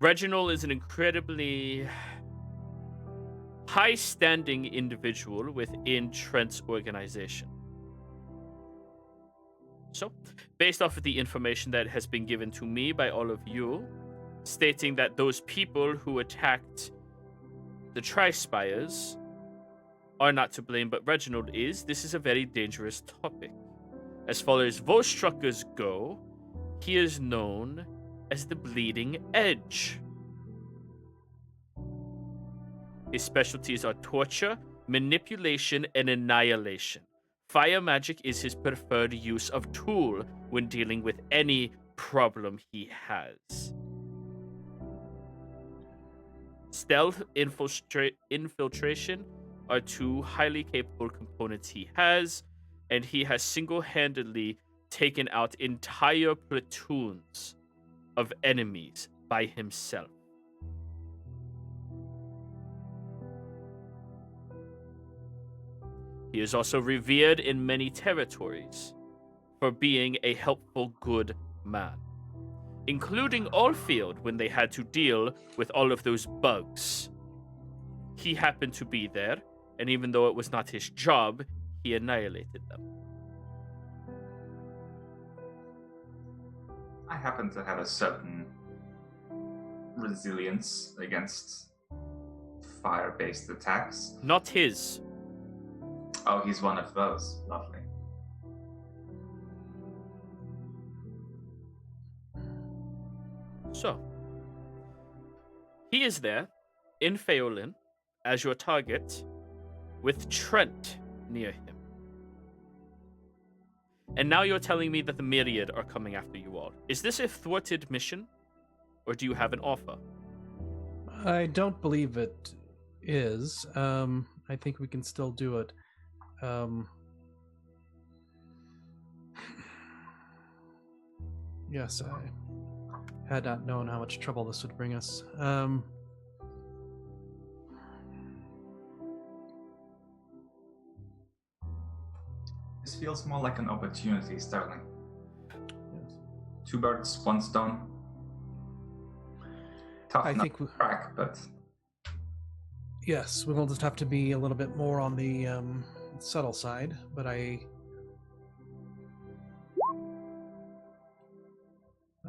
Reginald is an incredibly high-standing individual within Trent's organization. So, based off of the information that has been given to me by all of you, stating that those people who attacked the Tri-Spires are not to blame, but Reginald is, this is a very dangerous topic. As far as Volstruckers go, he is known as the Bleeding Edge. His specialties are torture, manipulation, and annihilation. Fire magic is his preferred use of tool when dealing with any problem he has. Stealth, infiltration are two highly capable components he has, and he has single-handedly taken out entire platoons of enemies by himself. He is also revered in many territories for being a helpful good man, including Allfield when they had to deal with all of those bugs. He happened to be there, and even though it was not his job, he annihilated them. I happen to have a certain resilience against fire-based attacks. Not his. Oh, he's one of those. Lovely. So, he is there, in Pheolin, as your target, with Trent near him. And now you're telling me that the Myriad are coming after you all. Is this a thwarted mission? Or do you have an offer? I don't believe it is. I think we can still do it. Yes, I had not known how much trouble this would bring us. This feels more like an opportunity, Sterling. Yes. 2 birds, 1 stone. Tough I nut think to crack, but yes, we'll just have to be a little bit more on the subtle side, but I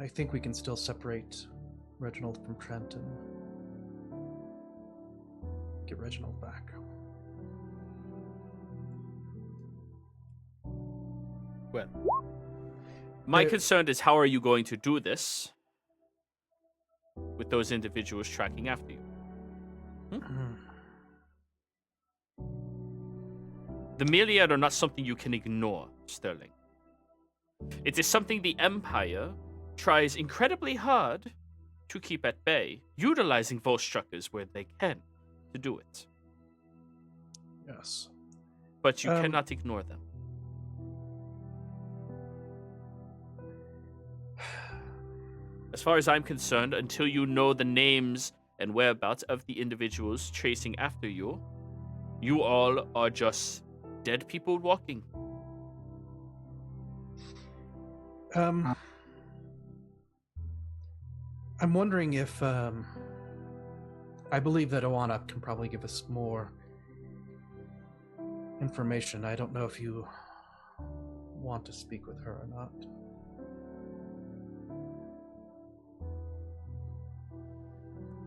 think we can still separate Reginald from Trent and get Reginald back. Well, my There- concern is how are you going to do this with those individuals tracking after you? The Myriad are not something you can ignore, Sterling. It is something the Empire tries incredibly hard to keep at bay, utilizing Volstruckers where they can to do it. Yes. But you Um, cannot ignore them. As far as I'm concerned, until you know the names and whereabouts of the individuals chasing after you, you all are just dead people walking. I'm wondering if I believe that Oana can probably give us more information. I don't know if you want to speak with her or not.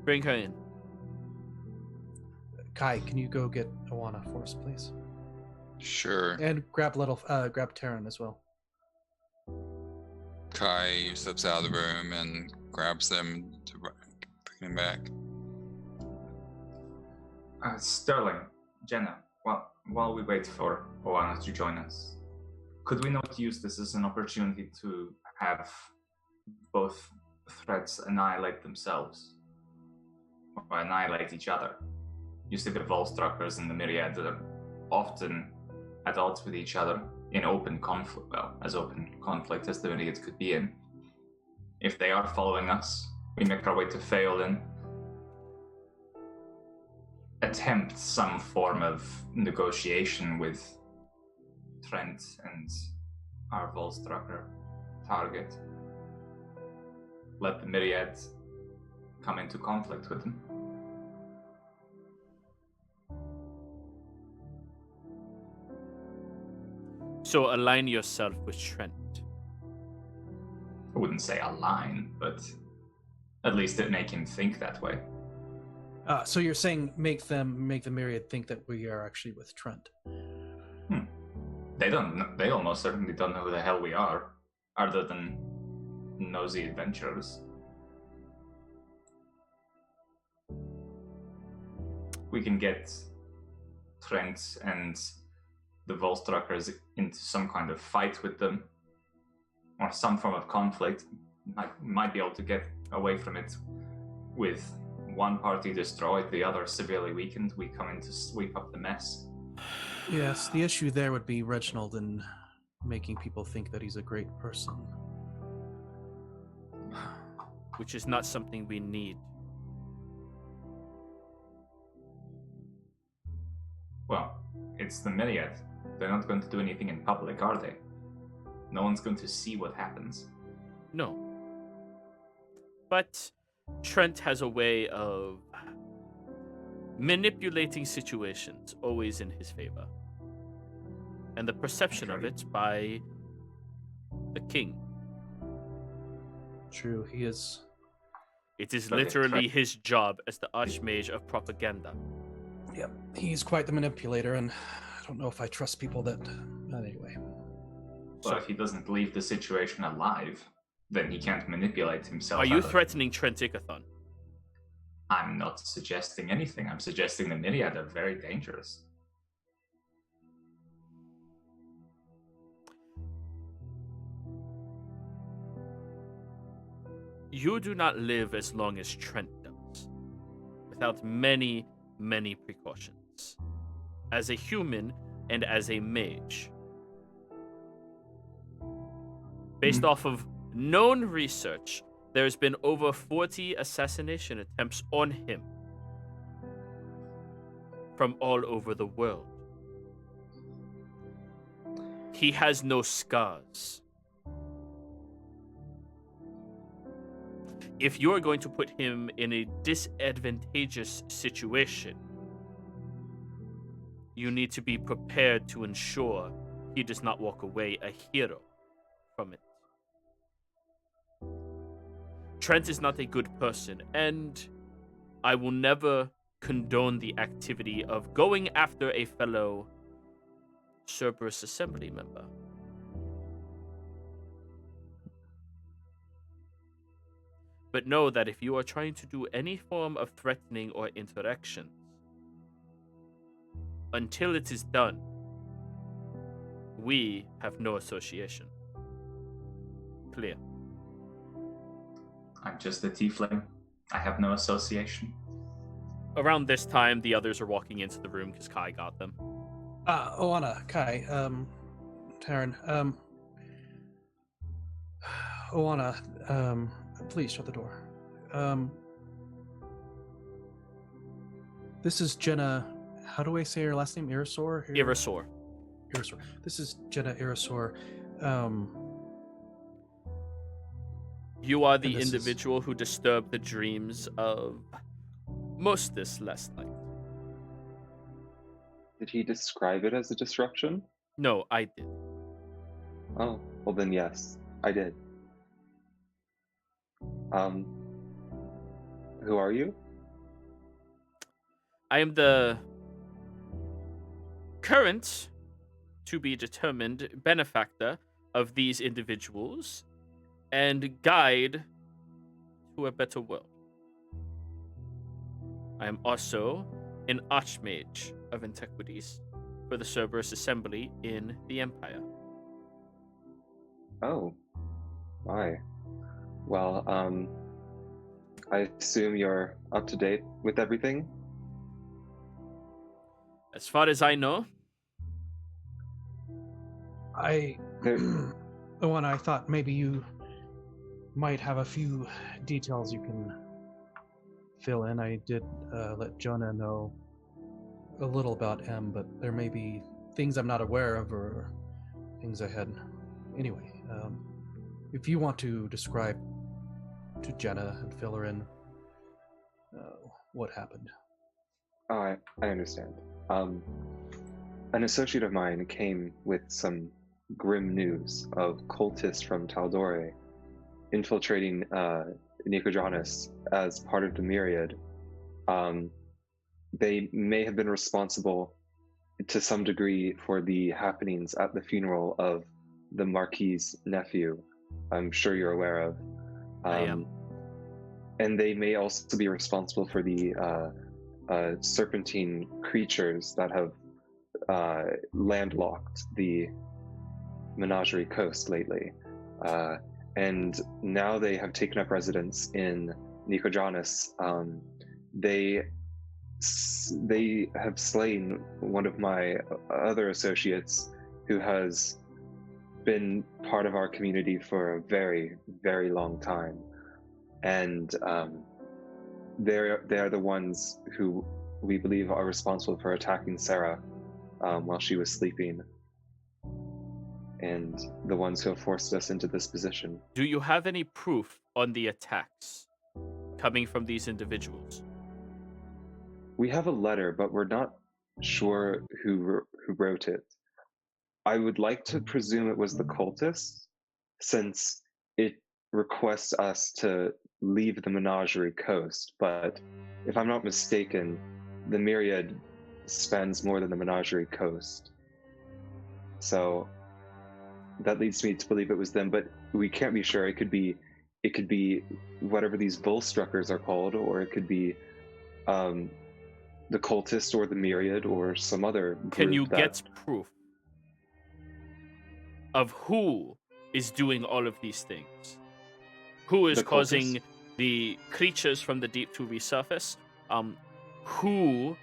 Bring her in. Kai, can you go get Oana for us, please? Sure. And grab Terran as well. Kai steps out of the room and grabs them to bring him back. Sterling, Jenna, while we wait for Oana to join us, could we not use this as an opportunity to have both threats annihilate themselves? Or annihilate each other? You see the Volstruckers and the Myriad are often at odds with each other in open conflict, well, as open conflict as the Myriad could be in. If they are following us, we make our way to Phaolin, attempt some form of negotiation with Trent and our Volstrucker target. Let the Myriad come into conflict with them. So align yourself with Trent. I wouldn't say align, but at least it make him think that way. So you're saying make the Myriad think that we are actually with Trent? They almost certainly don't know who the hell we are, other than nosy adventurers. We can get Trent and the Volstruckers into some kind of fight with them, or some form of conflict. Might be able to get away from it with one party destroyed, the other severely weakened. We come in to sweep up the mess. Yes, the issue there would be Reginald and making people think that he's a great person. Which is not something we need. Well, it's the Myriad. They're not going to do anything in public, are they? No one's going to see what happens. No. But Trent has a way of manipulating situations always in his favor. And the perception of it by the king. True, he is. It is Okay, literally his job as the Archmage of Propaganda. Yep, he's quite the manipulator, and I don't know if I trust people that. Anyway. But if he doesn't leave the situation alive, then he can't manipulate himself. Are you out of it. threatening Trent Ickathon? I'm not suggesting anything. I'm suggesting the Myriad are very dangerous. You do not live as long as Trent does, without many, many precautions, as a human and as a mage. Based off of known research, there's been over 40 assassination attempts on him from all over the world. He has no scars. If you're going to put him in a disadvantageous situation, you need to be prepared to ensure he does not walk away a hero from it. Trent is not a good person, and I will never condone the activity of going after a fellow Cerberus Assembly member. But know that if you are trying to do any form of threatening or interaction, until it is done, we have no association. Clear. I'm just a tiefling. I have no association. Around this time, the others are walking into the room because Kai got them. Oana, Kai, Taryn, Oana, please shut the door. This is Jenna. How do I say her last name? Irisor? Irisor. Irisor. This is Jenna Irisor. You are the And this is- individual who disturbed the dreams of Mostis last night. Did he describe it as a disruption? No, I did. Oh, well then yes, I did. Who are you? I am the current, to be determined, benefactor of these individuals and guide to a better world. I am also an Archmage of Antiquities for the Cerberus Assembly in the Empire. Oh, why? Well, I assume you're up to date with everything? As far as I know, Oana, I thought maybe you might have a few details you can fill in. I did let Jonah know a little about M, but there may be things I'm not aware of or things I had. Anyway, if you want to describe to Jenna and fill her in what happened. Oh, I understand. An associate of mine came with some grim news of cultists from Taldore infiltrating Nicodranas as part of the Myriad. They may have been responsible to some degree for the happenings at the funeral of the Marquis' nephew. I'm sure you're aware of. I am. And they may also be responsible for the serpentine creatures that have landlocked the Menagerie Coast lately. And now they have taken up residence in Nicodranas. They have slain one of my other associates who has been part of our community for a very, very long time. And they're the ones who we believe are responsible for attacking Sarah while she was sleeping, and the ones who have forced us into this position. Do you have any proof on the attacks coming from these individuals? We have a letter, but we're not sure who wrote it. I would like to presume it was the cultists, since it requests us to leave the Menagerie Coast, but if I'm not mistaken, the Myriad spans more than the Menagerie Coast. So that leads me to believe it was them, but we can't be sure. It could be whatever these Bullstruckers are called, or it could be the cultist or the Myriad or some other group. Can you get proof of who is doing all of these things? Who is The causing cultists? the creatures from the deep to resurface? Who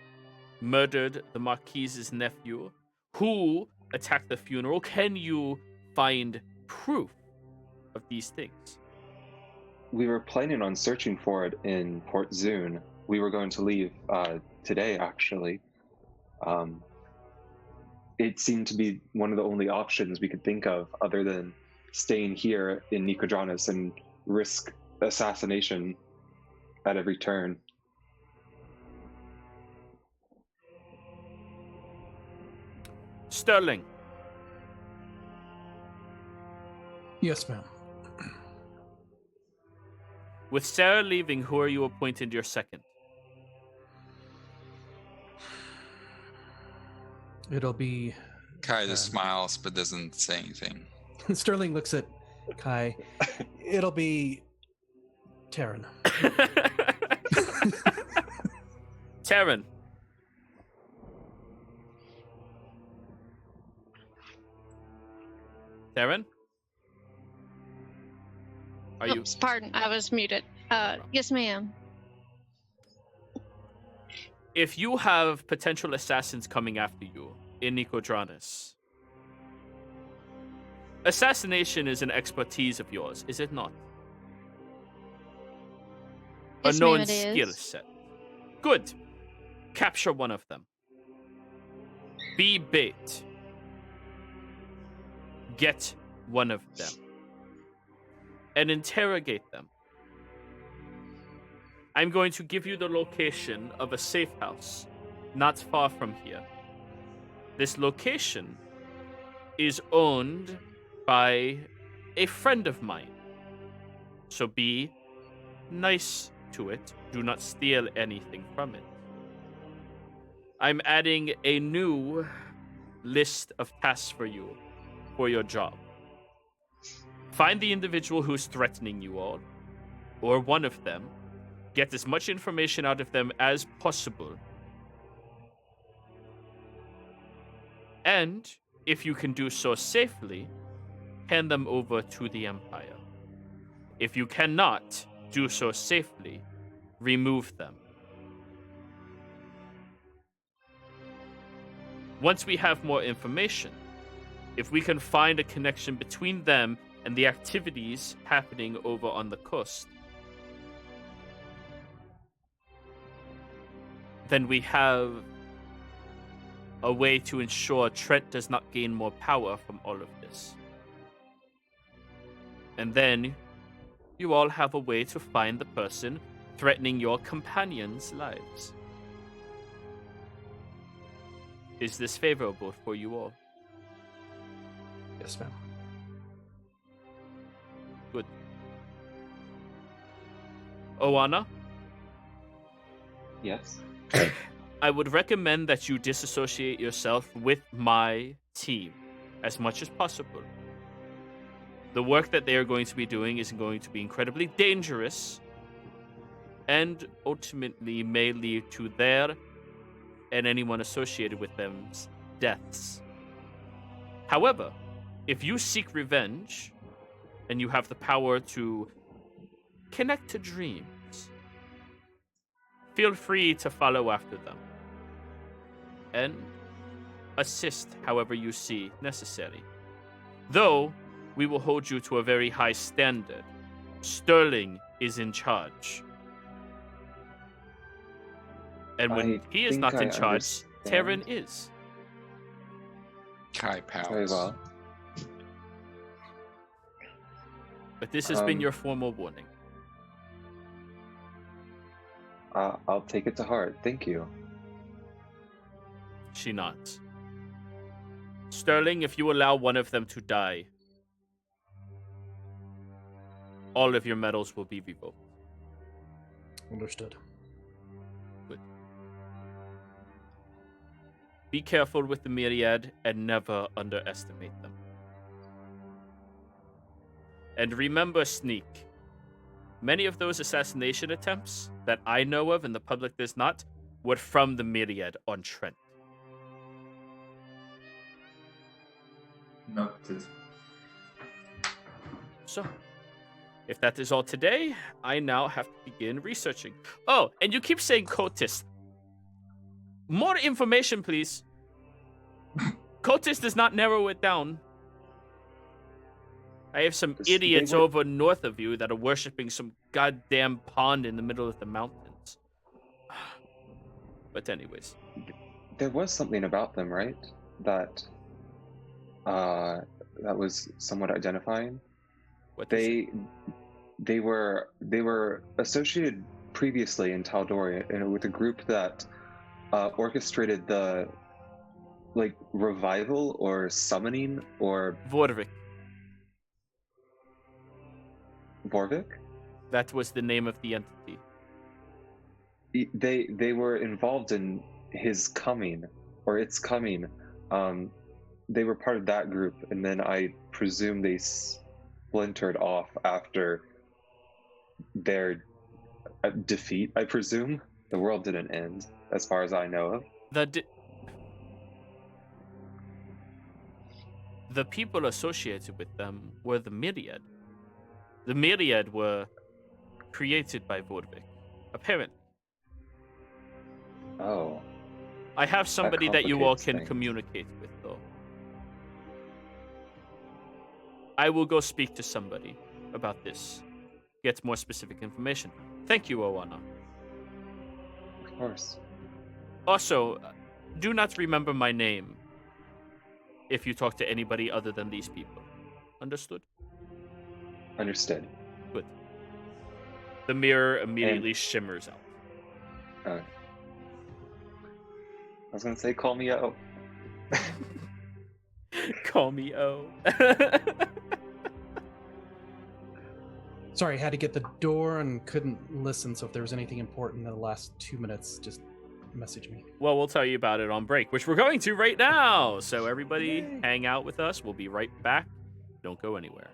murdered the Marquis's nephew? Who attacked the funeral? Can you find proof of these things? We were planning on searching for it in Port Zune. We were going to leave today, actually. it seemed to be one of the only options we could think of other than staying here in Nicodranas and risk assassination at every turn. Sterling, Yes, ma'am. with Sarah leaving, who are you appointing your second? It'll be Kai just smiles but doesn't say anything. Sterling looks at Kai. It'll be Taryn. Taryn. Taryn? Are you? Oops, pardon, I was muted. Yes, ma'am. If you have potential assassins coming after you in Nicodranas, assassination is an expertise of yours, is it not? Yes, A known ma'am, it is. skill set. Good. Capture one of them. Be bait. Get one of them. And interrogate them. I'm going to give you the location of a safe house not far from here. This location is owned by a friend of mine. So be nice to it. Do not steal anything from it. I'm adding a new list of tasks for you for your job. Find the individual who's threatening you all, or one of them. Get as much information out of them as possible. And, if you can do so safely, hand them over to the Empire. If you cannot do so safely, remove them. Once we have more information, if we can find a connection between them and the activities happening over on the coast, then we have a way to ensure Trent does not gain more power from all of this. And then you all have a way to find the person threatening your companions' lives. Is this favorable for you all? Yes, ma'am. Good. Oana, Yes. I would recommend that you disassociate yourself with my team as much as possible. The work that they are going to be doing is going to be incredibly dangerous and ultimately may lead to their and anyone associated with them's deaths. However, if you seek revenge and you have the power to connect to dreams, feel free to follow after them and assist however you see necessary. Though, we will hold you to a very high standard. Sterling is in charge. And when I he is think not I in charge, Taryn understand. is. Kai pals. Very well. But this has been Um, your formal warning. I'll take it to heart. Thank you. She nods. Sterling, if you allow one of them to die, all of your medals will be revoked. Understood. Be careful with the Myriad and never underestimate them. And remember, Sneak, many of those assassination attempts that I know of and the public does not were from the Myriad on Trent. Noted. So, if that is all today, I now have to begin researching. Oh, and you keep saying cultist. More information, please. Cultist does not narrow it down. I have some They idiots would- over north of you that are worshipping some goddamn pond in the middle of the mountains. But anyways, There was something about them, right? That that was somewhat identifying. What is it? They were associated previously in Tal'Dor and with a group that orchestrated the revival or summoning or Vorvik. Vorvik. That was the name of the entity. They were involved in his coming or its coming. They were part of that group, and then I presume they splintered off after their defeat. I presume the world didn't end, as far as I know of. The people associated with them were the Myriad. The Myriad were created by Vorvik, apparently. Oh. I have somebody that you all complicates can things. communicate with, though. I will go speak to somebody about this. Get more specific information. Thank you, Oana. Of course. Also, do not remember my name if you talk to anybody other than these people. Understood? Understood. Good. The mirror immediately shimmers out. I was gonna say, call me out. Call me O. Sorry, had to get the door and couldn't listen. So if there was anything important in the last 2 minutes, just message me. Well, we'll tell you about it on break, which we're going to right now. So everybody Yay. hang out with us. We'll be right back. Don't go anywhere.